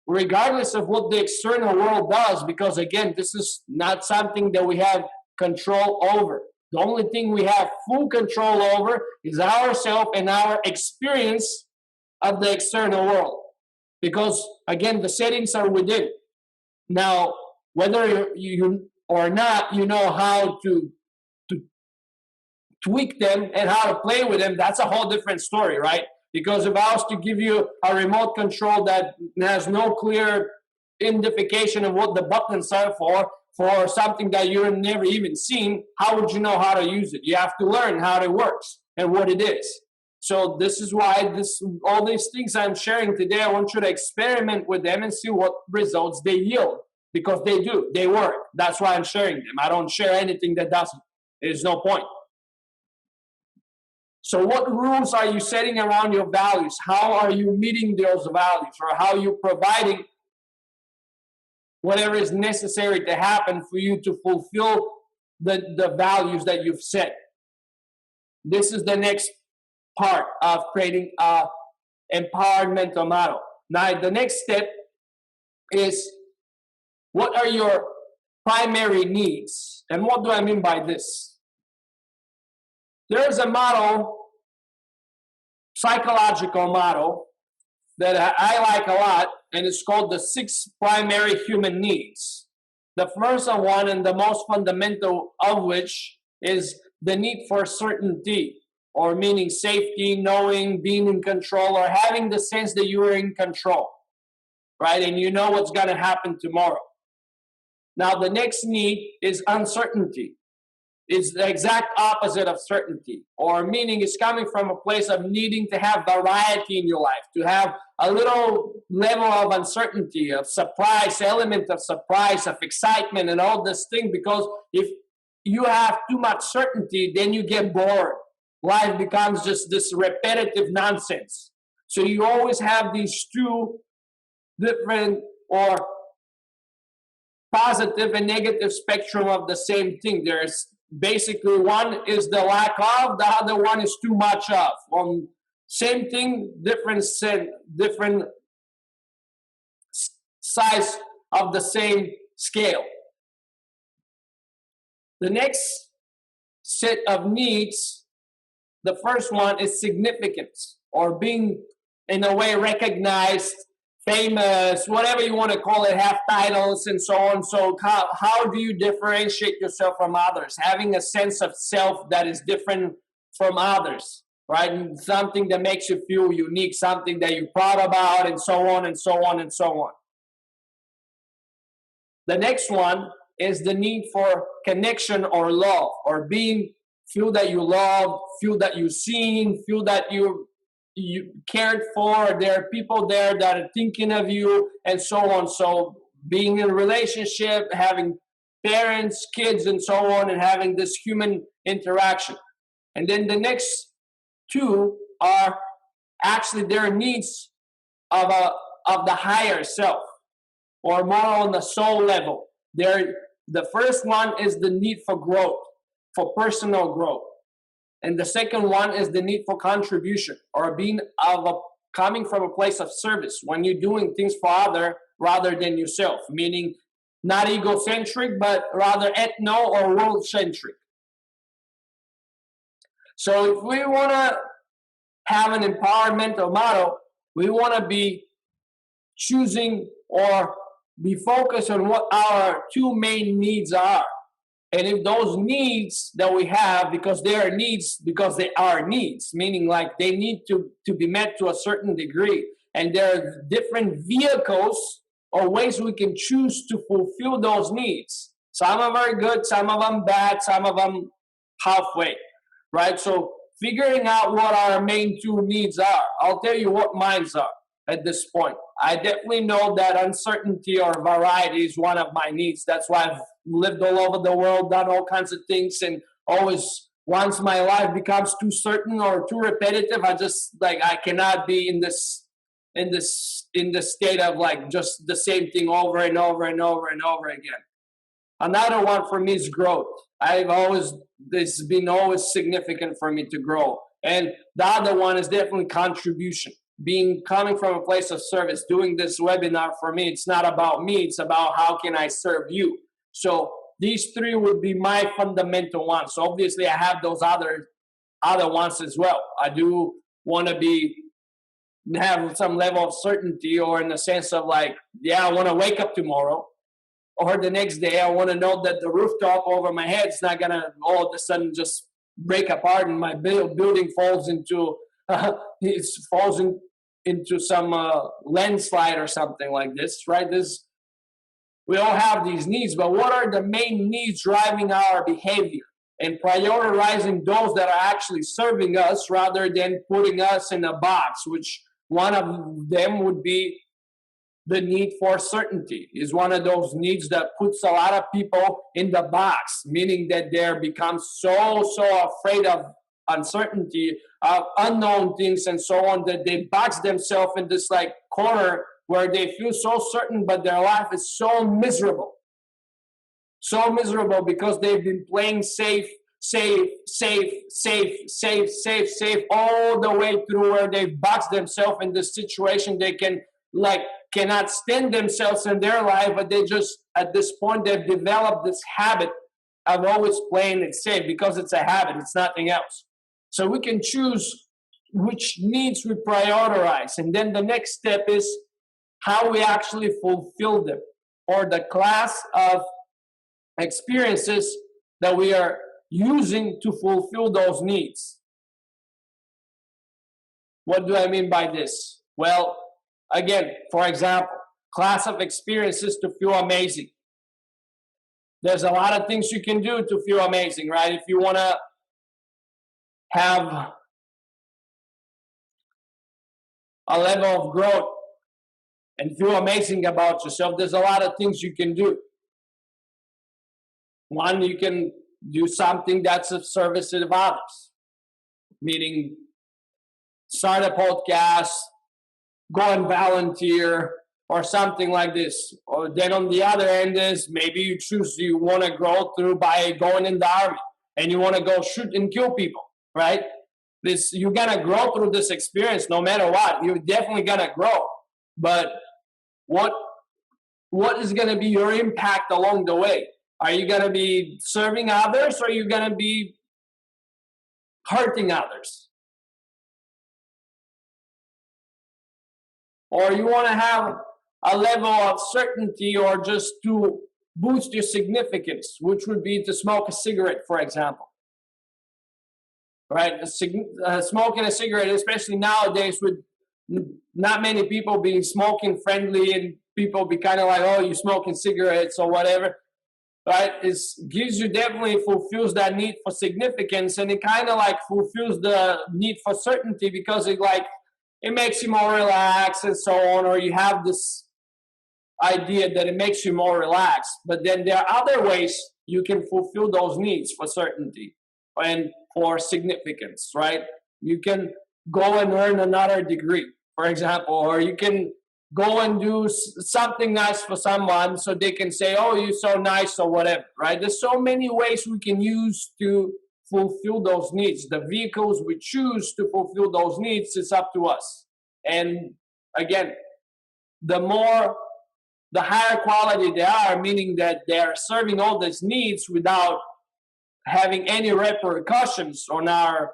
regardless of what the external world does, because again, this is not something that we have control over. The only thing we have full control over is ourselves and our experience of the external world. Because again, the settings are within. Now, whether you or not, you know how to tweak them and how to play with them, that's a whole different story, right? Because if I was to give you a remote control that has no clear identification of what the buttons are for something that you've never even seen, how would you know how to use it? You have to learn how it works and what it is. So this is why all these things I'm sharing today, I want you to experiment with them and see what results they yield. Because they do, they work. That's why I'm sharing them. I don't share anything that doesn't. There's no point. So what rules are you setting around your values? How are you meeting those values? Or how are you providing whatever is necessary to happen for you to fulfill the values that you've set? This is the next part of creating an empowered mental model. Now, the next step is, what are your primary needs? And what do I mean by this? There is a model, psychological model, that I like a lot, and it's called the 6 primary human needs. The first one, and the most fundamental of which, is the need for certainty, or meaning safety, knowing, being in control, or having the sense that you are in control, right? And you know what's going to happen tomorrow. Now, the next need is uncertainty. It's the exact opposite of certainty, or meaning it's coming from a place of needing to have variety in your life, to have a little level of uncertainty, of surprise, element of surprise, of excitement, and all this thing. Because if you have too much certainty, then you get bored. Life becomes just this repetitive nonsense. So you always have these two different, or positive and negative spectrum of the same thing. There's basically, one is the lack of, the other one is too much of. Same thing, different size of the same scale. The next set of needs, the first one is significance, or being in a way recognized, famous, whatever you want to call it, have titles and so on. So how do you differentiate yourself from others? Having a sense of self that is different from others, right? And something that makes you feel unique, something that you're proud about, and so on and so on and so on. The next one is the need for connection or love, or feel that you love, feel that you're seen, feel that you cared for, there are people there that are thinking of you, and so on. So being in a relationship, having parents, kids, and so on, and having this human interaction. And then the next two are actually their needs of the higher self, or more on the soul level. The first one is the need for growth, for personal growth. And the second one is the need for contribution, or coming from a place of service, when you're doing things for others rather than yourself, meaning not egocentric, but rather ethno or world-centric. So if we want to have an empowered mental model, we want to be choosing or be focused on what our 2 main needs are. And if those needs that we have, because they are needs, meaning like they need to be met to a certain degree, and there are different vehicles or ways we can choose to fulfill those needs. Some of them are good, some of them bad, some of them halfway, right? So figuring out what our main 2 needs are. I'll tell you what mine are at this point. I definitely know that uncertainty or variety is one of my needs. That's why I've lived all over the world, done all kinds of things, and always, once my life becomes too certain or too repetitive, I cannot be in this state of like just the same thing over and over and over and over again. Another one for me is growth. It's been always significant for me to grow. And the other one is definitely contribution. Coming from a place of service, doing this webinar for me, it's not about me, it's about how can I serve you. So these three would be my fundamental ones. So obviously I have those other ones as well. I do want to have some level of certainty, or in the sense of like, yeah, I want to wake up tomorrow, or the next day I want to know that the rooftop over my head is not gonna all of a sudden just break apart and my building falls into into some landslide or something like this, right? We all have these needs, but what are the main needs driving our behavior? And prioritizing those that are actually serving us rather than putting us in a box, which one of them would be the need for certainty. Is one of those needs that puts a lot of people in the box, meaning that they're become so afraid of uncertainty, of unknown things and so on, that they box themselves in this like corner where they feel so certain, but their life is so miserable. So miserable because they've been playing safe all the way through, where they've boxed themselves in this situation they cannot stand themselves in their life, but they just, at this point, they've developed this habit of always playing it safe because it's a habit, it's nothing else. So we can choose which needs we prioritize, and then the next step is how we actually fulfill them, or the class of experiences that we are using to fulfill those needs. What do I mean by this? Well, again, for example, class of experiences to feel amazing. There's a lot of things you can do to feel amazing, right? If you want to have a level of growth and feel amazing about yourself, there's a lot of things you can do. One, you can do something that's of service to others, meaning start a podcast, go and volunteer, or something like this. Or then on the other end is maybe you want to grow by going in the army and you want to go shoot and kill people, right? You're going to grow through this experience no matter what. You're definitely going to grow. But what is going to be your impact along the way? Are you going to be serving others, or are you going to be hurting others? Or you want to have a level of certainty, or just to boost your significance, which would be to smoke a cigarette, for example. Right? Smoking a cigarette, especially nowadays with not many people being smoking friendly and people be kind of like, oh, you're smoking cigarettes or whatever. Right? Definitely fulfills that need for significance, and it kind of like fulfills the need for certainty, because it makes you more relaxed and so on, or you have this idea that it makes you more relaxed. But then there are other ways you can fulfill those needs for certainty and for significance, right? You can go and earn another degree, for example, or you can go and do something nice for someone so they can say, oh, you're so nice, or whatever, right? There's so many ways we can use to fulfill those needs. The vehicles we choose to fulfill those needs, it's up to us. And again, the higher quality they are, meaning that they are serving all these needs without having any repercussions on our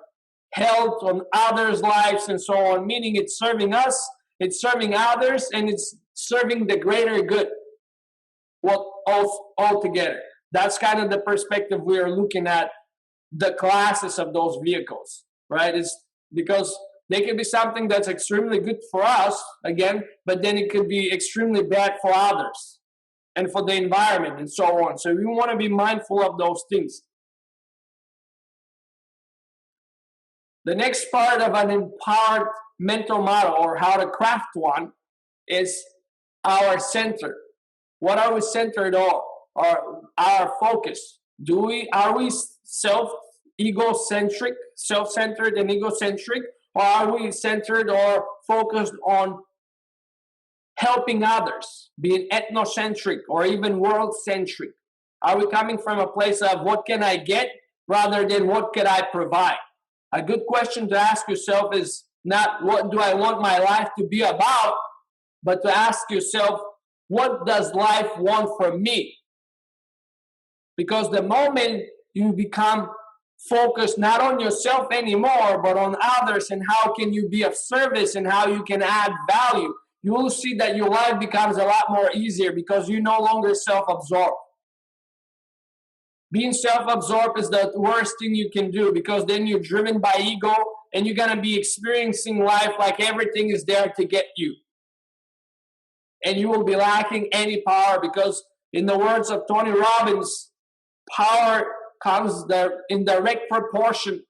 health, on others' lives, and so on, meaning it's serving us, it's serving others, and it's serving the greater good all together. That's kind of the perspective we are looking at the classes of those vehicles, right? It's because they could be something that's extremely good for us, again, but then it could be extremely bad for others and for the environment and so on. So we want to be mindful of those things. The next part of an empowered mental model, or how to craft one, is our center. What are we centered on? Or our focus? Are we self-centered and egocentric, or are we centered or focused on helping others, being ethnocentric or even world-centric? Are we coming from a place of what can I get rather than what can I provide? A good question to ask yourself is not what do I want my life to be about, but to ask yourself, what does life want from me? Because the moment you become focused not on yourself anymore, but on others and how can you be of service and how you can add value, you will see that your life becomes a lot more easier because you're no longer self-absorbed. Being self-absorbed is the worst thing you can do because then you're driven by ego and you're going to be experiencing life like everything is there to get you. And you will be lacking any power because in the words of Tony Robbins, power comes in direct proportion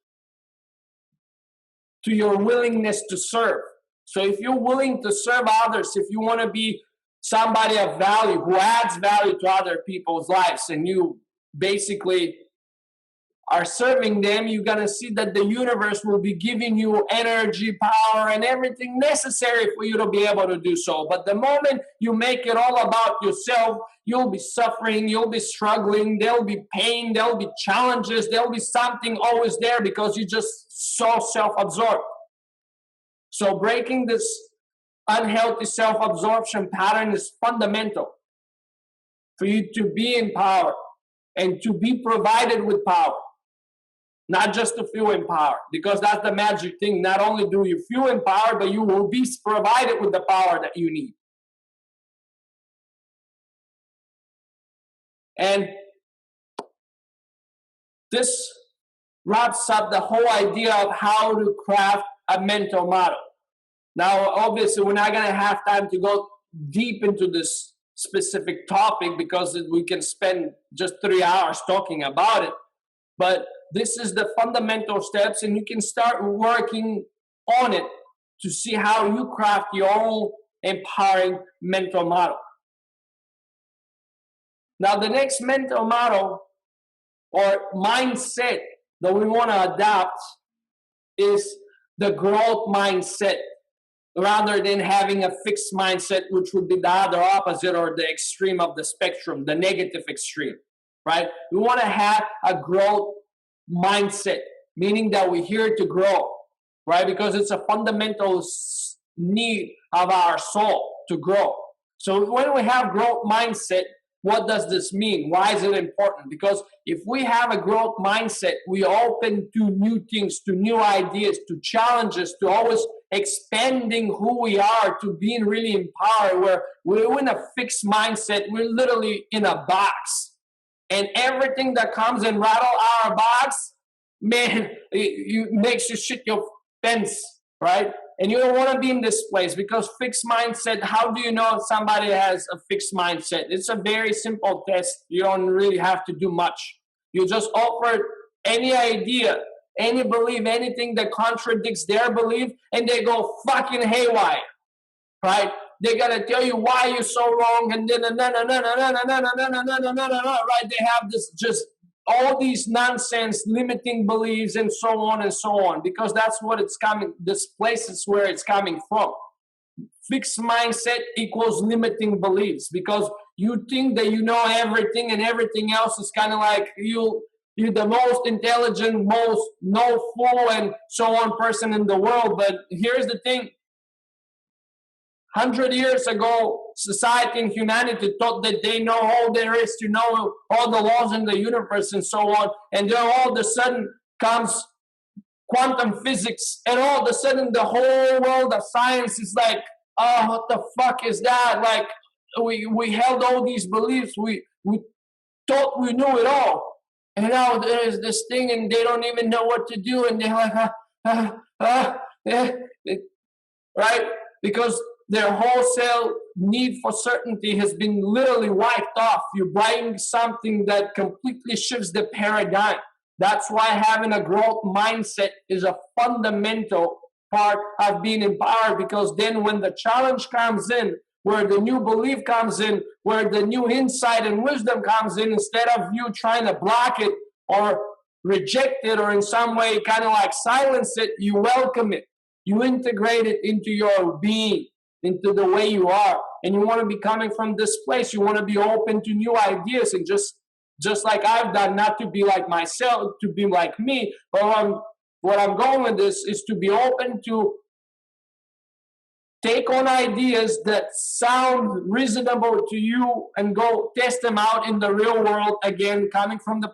to your willingness to serve. So if you're willing to serve others, if you want to be somebody of value who adds value to other people's lives and you basically are serving them, you're going to see that the universe will be giving you energy, power, and everything necessary for you to be able to do so. But the moment you make it all about yourself, you'll be suffering, you'll be struggling, there'll be pain, there'll be challenges, there'll be something always there because you're just so self-absorbed. So breaking this unhealthy self-absorption pattern is fundamental for you to be in power and to be provided with power. Not just to feel empowered, because that's the magic thing. Not only do you feel empowered, but you will be provided with the power that you need. And this wraps up the whole idea of how to craft a mental model. Now, obviously, we're not going to have time to go deep into this specific topic because we can spend just 3 hours talking about it. But this is the fundamental steps, and you can start working on it to see how you craft your own empowering mental model. Now, the next mental model or mindset that we want to adopt is the growth mindset, rather than having a fixed mindset, which would be the other opposite or the extreme of the spectrum, the negative extreme, right? We want to have a growth mindset, meaning that we're here to grow, right? Because it's a fundamental need of our soul to grow. So when we have growth mindset, what does this mean? Why is it important? Because if we have a growth mindset, we open to new things, to new ideas, to challenges, to always expanding who we are, to being really empowered, where we're in a fixed mindset, we're literally in a box. And everything that comes and rattle our box, man, it makes you shit your pants, right? And you don't want to be in this place because fixed mindset, how do you know if somebody has a fixed mindset? It's a very simple test. You don't really have to do much. You just offer any idea, any belief, anything that contradicts their belief, and they go fucking haywire, right? They're gonna tell you why you're so wrong, and then right? They have this just all these nonsense, limiting beliefs, and so on and so on, because that's what it's coming. This place is where it's coming from. Fixed mindset equals limiting beliefs, because you think that you know everything, and everything else is kind of like you're the most intelligent, most no-fool, and so on person in the world. But here's the thing. 100 years ago, society and humanity thought that they know all there is to know, all the laws in the universe and so on. And then all of a sudden comes quantum physics, and all of a sudden the whole world of science is like, oh, what the fuck is that? Like, we held all these beliefs. We thought we knew it all. And now there's this thing, and they don't even know what to do. And they're like, right? Because their wholesale need for certainty has been literally wiped off. You're buying something that completely shifts the paradigm. That's why having a growth mindset is a fundamental part of being empowered, because then when the challenge comes in, where the new belief comes in, where the new insight and wisdom comes in, instead of you trying to block it or reject it or in some way kind of like silence it, you welcome it. You integrate it into your being, into the way you are. And you want to be coming from this place. You want to be open to new ideas, and just like I've done, not to be like myself, to be like me, but what I'm going with this is to be open to take on ideas that sound reasonable to you and go test them out in the real world, again, coming from the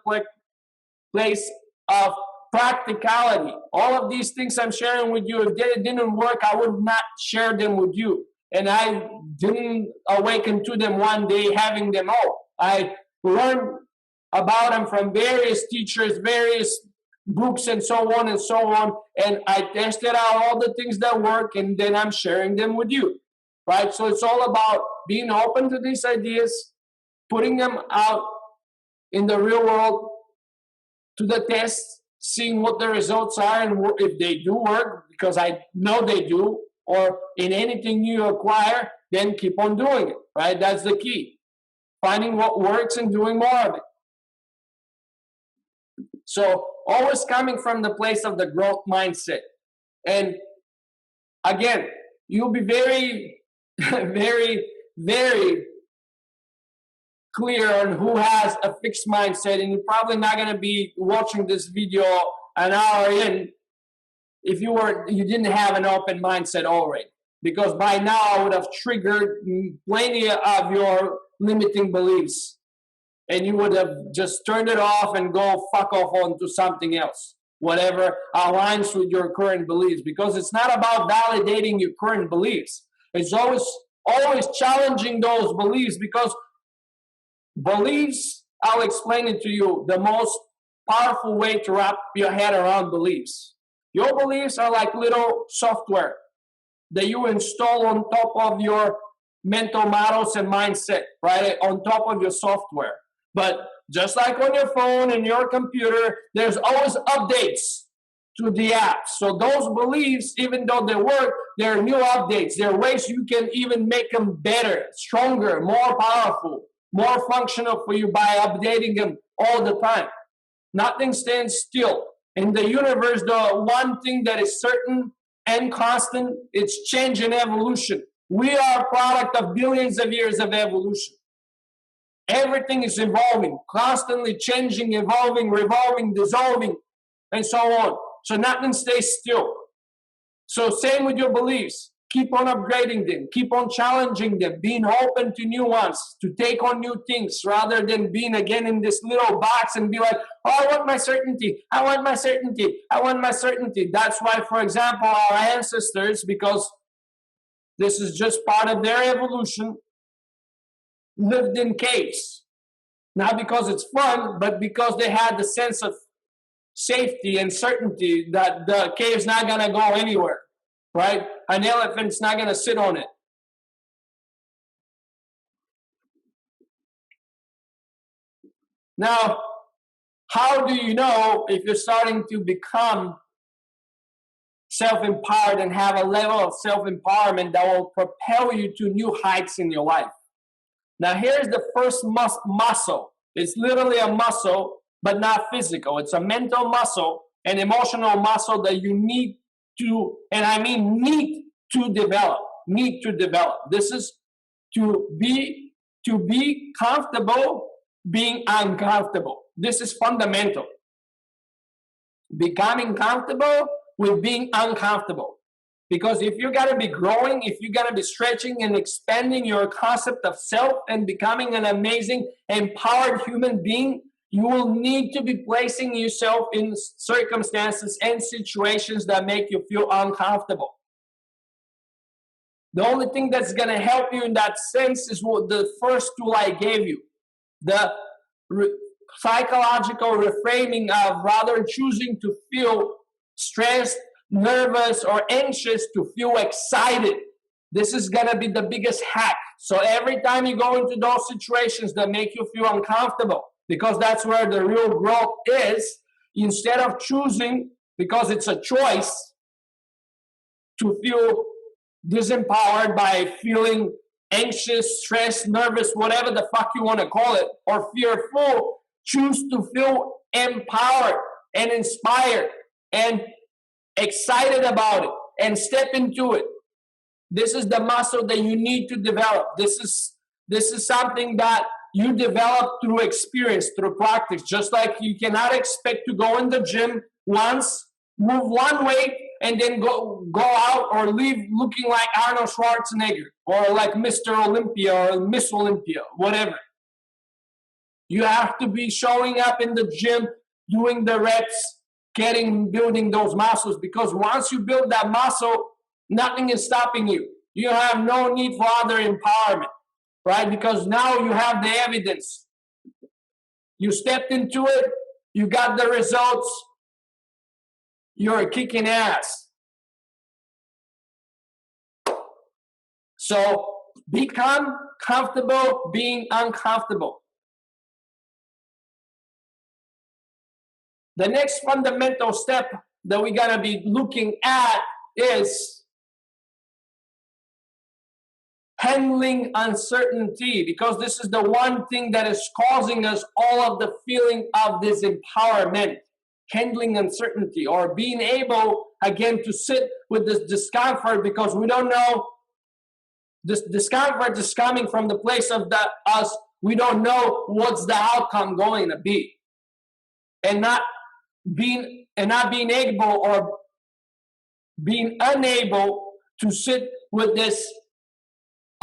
place of practicality. All of these things I'm sharing with you, if they didn't work, I would not share them with you. And I didn't awaken to them one day having them all. I learned about them from various teachers, various books, and so on and so on. And I tested out all the things that work, and then I'm sharing them with you, right? So it's all about being open to these ideas, putting them out in the real world to the test, seeing what the results are and if they do work, because I know they do, or in anything you acquire, then keep on doing it, right? That's the key. Finding what works and doing more of it. So always coming from the place of the growth mindset. And again, you'll be very, very, very clear on who has a fixed mindset, and you're probably not going to be watching this video an hour in if you didn't have an open mindset already, because by now I would have triggered plenty of your limiting beliefs, and you would have just turned it off and go fuck off onto something else, whatever aligns with your current beliefs, because it's not about validating your current beliefs. It's always challenging those beliefs, because beliefs, I'll explain it to you, the most powerful way to wrap your head around beliefs. Your beliefs are like little software that you install on top of your mental models and mindset, right? On top of your software. But just like on your phone and your computer, there's always updates to the app. So those beliefs, even though they work, there are new updates. There are ways you can even make them better, stronger, more powerful, more functional for you by updating them all the time. Nothing stands still. In the universe, the one thing that is certain and constant, it's change and evolution. We are a product of billions of years of evolution. Everything is evolving, constantly changing, evolving, revolving, dissolving, and so on. So nothing stays still. So same with your beliefs. Keep on upgrading them. Keep on challenging them. Being open to new ones, to take on new things, rather than being again in this little box and be like, oh, I want my certainty. I want my certainty. I want my certainty. That's why, for example, our ancestors, because this is just part of their evolution, lived in caves. Not because it's fun, but because they had the sense of safety and certainty that the cave's not going to go anywhere. Right? An elephant's not going to sit on it. Now, how do you know if you're starting to become self-empowered and have a level of self-empowerment that will propel you to new heights in your life? Now, here's the first muscle. It's literally a muscle, but not physical. It's a mental muscle, an emotional muscle that you need to, and I mean need to develop. This is to be comfortable being uncomfortable. This is fundamental. Becoming comfortable with being uncomfortable. Because if you're gonna be growing, if you're gonna be stretching and expanding your concept of self and becoming an amazing, empowered human being, you will need to be placing yourself in circumstances and situations that make you feel uncomfortable. The only thing that's going to help you in that sense is what the first tool I gave you. The psychological reframing of rather choosing to feel stressed, nervous, or anxious to feel excited. This is going to be the biggest hack. So every time you go into those situations that make you feel uncomfortable, because that's where the real growth is, instead of choosing, because it's a choice, to feel disempowered by feeling anxious, stressed, nervous, whatever the fuck you want to call it, or fearful, choose to feel empowered and inspired and excited about it and step into it. This is the muscle that you need to develop. This is something that you develop through experience, through practice. Just like you cannot expect to go in the gym once, move one weight and then go out or leave looking like Arnold Schwarzenegger or like Mr. Olympia or Miss Olympia, whatever. You have to be showing up in the gym, doing the reps, building those muscles, because once you build that muscle, nothing is stopping you. You have no need for other empowerment, right? Because now you have the evidence. You stepped into it, you got the results, you're kicking ass. So become comfortable being uncomfortable. The next fundamental step that we're going to be looking at is handling uncertainty, because this is the one thing that is causing us all of the feeling of disempowerment. Handling uncertainty, or being able, again, to sit with this discomfort, because we don't know. This discomfort is coming from the place of us. We don't know what's the outcome going to be. And not being able or being unable to sit with this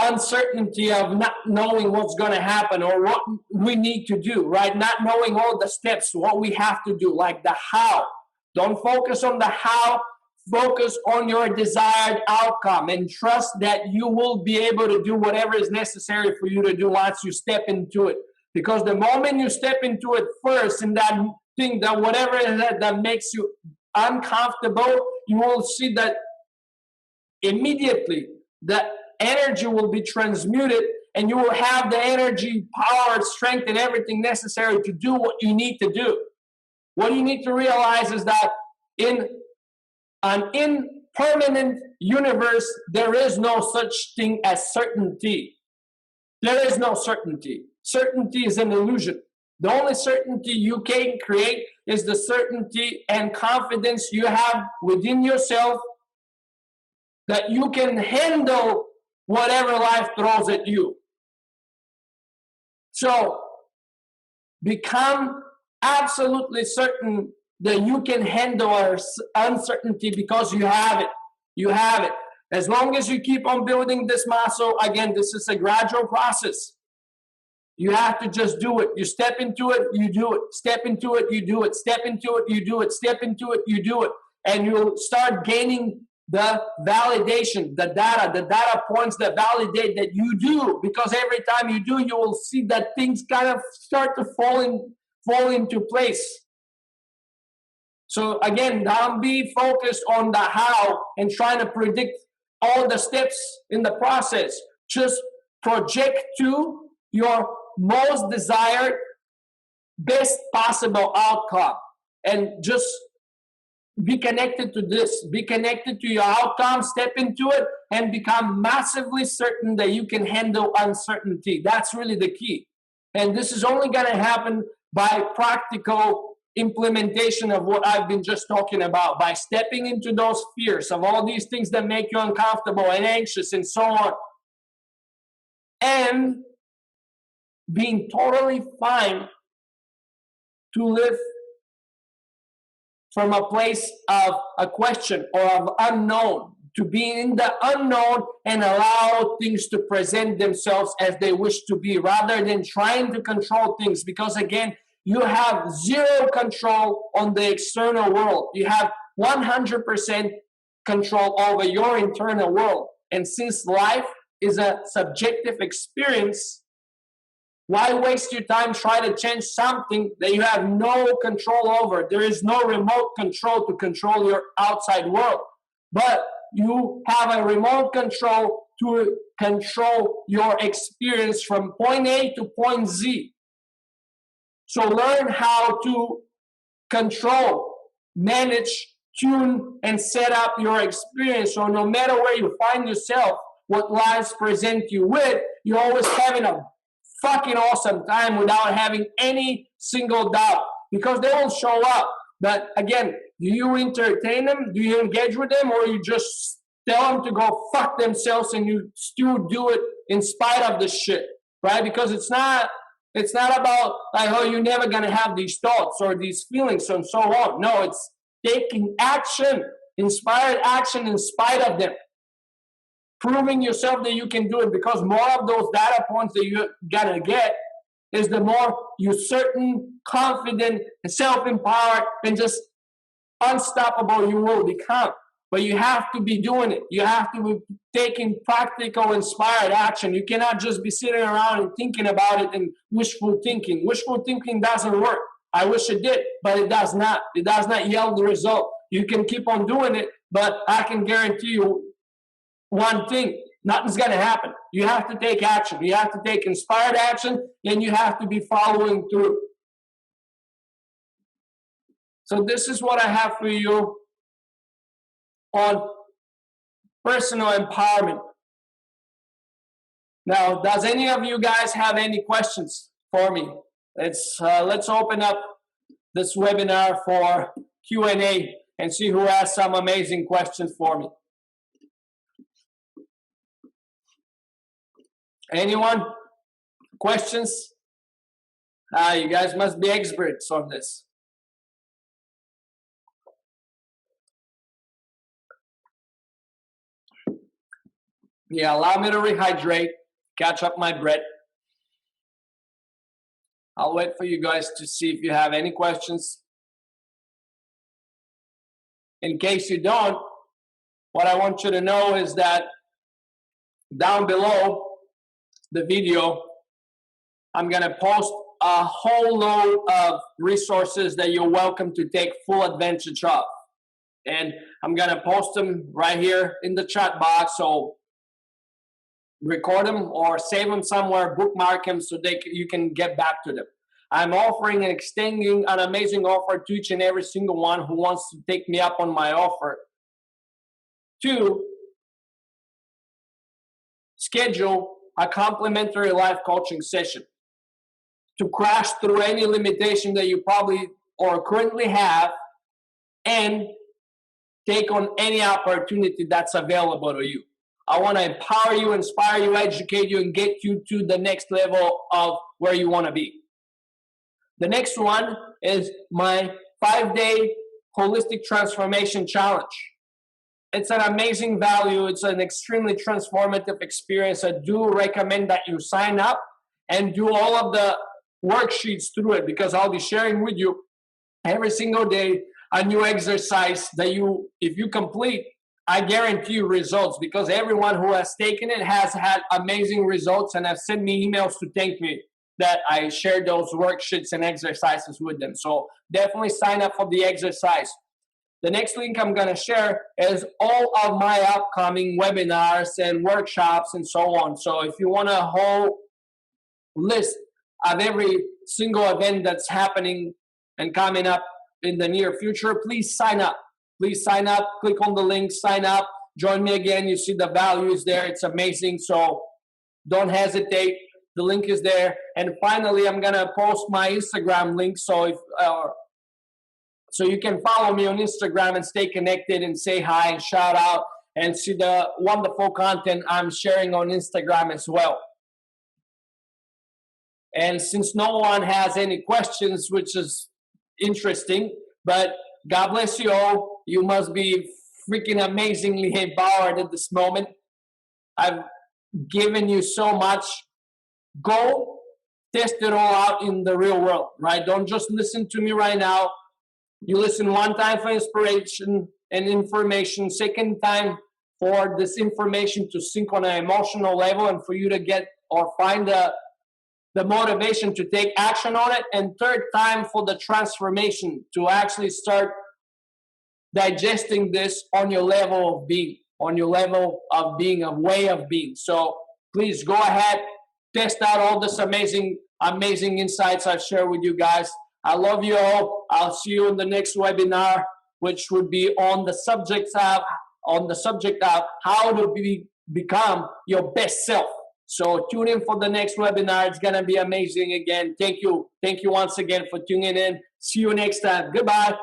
uncertainty of not knowing what's going to happen or what we need to do, right? Not knowing all the steps, what we have to do, like the how. Don't focus on the how, focus on your desired outcome, and trust that you will be able to do whatever is necessary for you to do once you step into it. Because the moment you step into it first, in that thing, that whatever it is that makes you uncomfortable, you will see that immediately that energy will be transmuted, and you will have the energy, power, strength, and everything necessary to do what you need to do. What you need to realize is that in an impermanent universe, there is no such thing as certainty. There is no certainty. Certainty is an illusion. The only certainty you can create is the certainty and confidence you have within yourself that you can handle whatever life throws at you. So become absolutely certain that you can handle uncertainty, because you have it. You have it. As long as you keep on building this muscle, again, this is a gradual process. You have to just do it. You step into it, you do it. Step into it, you do it. Step into it, you do it. Step into it, you do it. And you'll start gaining the validation, the data points that validate that you do. Because every time you do, you will see that things kind of start to fall into place. So again, don't be focused on the how and trying to predict all the steps in the process. Just project to your most desired, best possible outcome, and just be connected to this. Be connected to your outcome, step into it, and become massively certain that you can handle uncertainty. That's really the key. And this is only going to happen by practical implementation of what I've been just talking about, by stepping into those fears of all these things that make you uncomfortable and anxious and so on, and being totally fine to live from a place of a question or of unknown, to be in the unknown and allow things to present themselves as they wish to be, rather than trying to control things. Because again, you have zero control on the external world. You have 100% control over your internal world. And since life is a subjective experience, why waste your time trying to change something that you have no control over? There is no remote control to control your outside world. But you have a remote control to control your experience from point A to point Z. So learn how to control, manage, tune, and set up your experience. So no matter where you find yourself, what lives present you with, you're always having a fucking awesome time without having any single doubt, because they will show up. But again, do you entertain them? Do you engage with them? Or you just tell them to go fuck themselves and you still do it in spite of the shit, right? Because it's not about like, oh, you're never going to have these thoughts or these feelings and so on. No, taking action, inspired action in spite of them. Proving yourself that you can do it, because more of those data points that you're gonna get is the more you're certain, confident, self-empowered, and just unstoppable you will become. But you have to be doing it. You have to be taking practical, inspired action. You cannot just be sitting around and thinking about it and wishful thinking. Wishful thinking doesn't work. I wish it did, but it does not. It does not yield the result. You can keep on doing it, but I can guarantee you one thing: nothing's going to happen. You have to take action. You have to take inspired action, and you have to be following through. So this is what I have for you on personal empowerment. Now, does any of you guys have any questions for me? Let's open up this webinar for Q&A and see who has some amazing questions for me. Anyone? Questions? You guys must be experts on this. Yeah, allow me to rehydrate, catch up my breath. I'll wait for you guys to see if you have any questions. In case you don't, what I want you to know is that down below the video, I'm going to post a whole load of resources that you're welcome to take full advantage of. And I'm going to post them right here in the chat box. So record them or save them somewhere, bookmark them so you can get back to them. I'm offering and extending an amazing offer to each and every single one who wants to take me up on my offer to schedule a complimentary life coaching session to crash through any limitation that you probably or currently have and take on any opportunity that's available to you. I want to empower you, inspire you, educate you, and get you to the next level of where you want to be. The next one is my 5-day holistic transformation challenge. It's an amazing value. It's an extremely transformative experience. I do recommend that you sign up and do all of the worksheets through it, because I'll be sharing with you every single day a new exercise that if you complete, I guarantee you results, because everyone who has taken it has had amazing results and have sent me emails to thank me that I shared those worksheets and exercises with them. So definitely sign up for the exercise. The next link I'm going to share is all of my upcoming webinars and workshops and so on. So if you want a whole list of every single event that's happening and coming up in the near future, please sign up. Please sign up, click on the link, sign up, join me again. You see the values there. It's amazing. So don't hesitate. The link is there. And finally, I'm going to post my Instagram link. So so you can follow me on Instagram and stay connected and say hi and shout out and see the wonderful content I'm sharing on Instagram as well. And since no one has any questions, which is interesting, but God bless you all. You must be freaking amazingly empowered at this moment. I've given you so much. Go test it all out in the real world, right? Don't just listen to me right now. You listen one time for inspiration and information, second time for this information to sink on an emotional level and for you to get or find the motivation to take action on it, and third time for the transformation to actually start digesting this on your level of being, a way of being. So please go ahead, test out all this amazing insights I've shared with you guys. I love you all. I'll see you in the next webinar, which would be on the subject of how to become your best self. So tune in for the next webinar. It's going to be amazing again. Thank you. Thank you once again for tuning in. See you next time. Goodbye.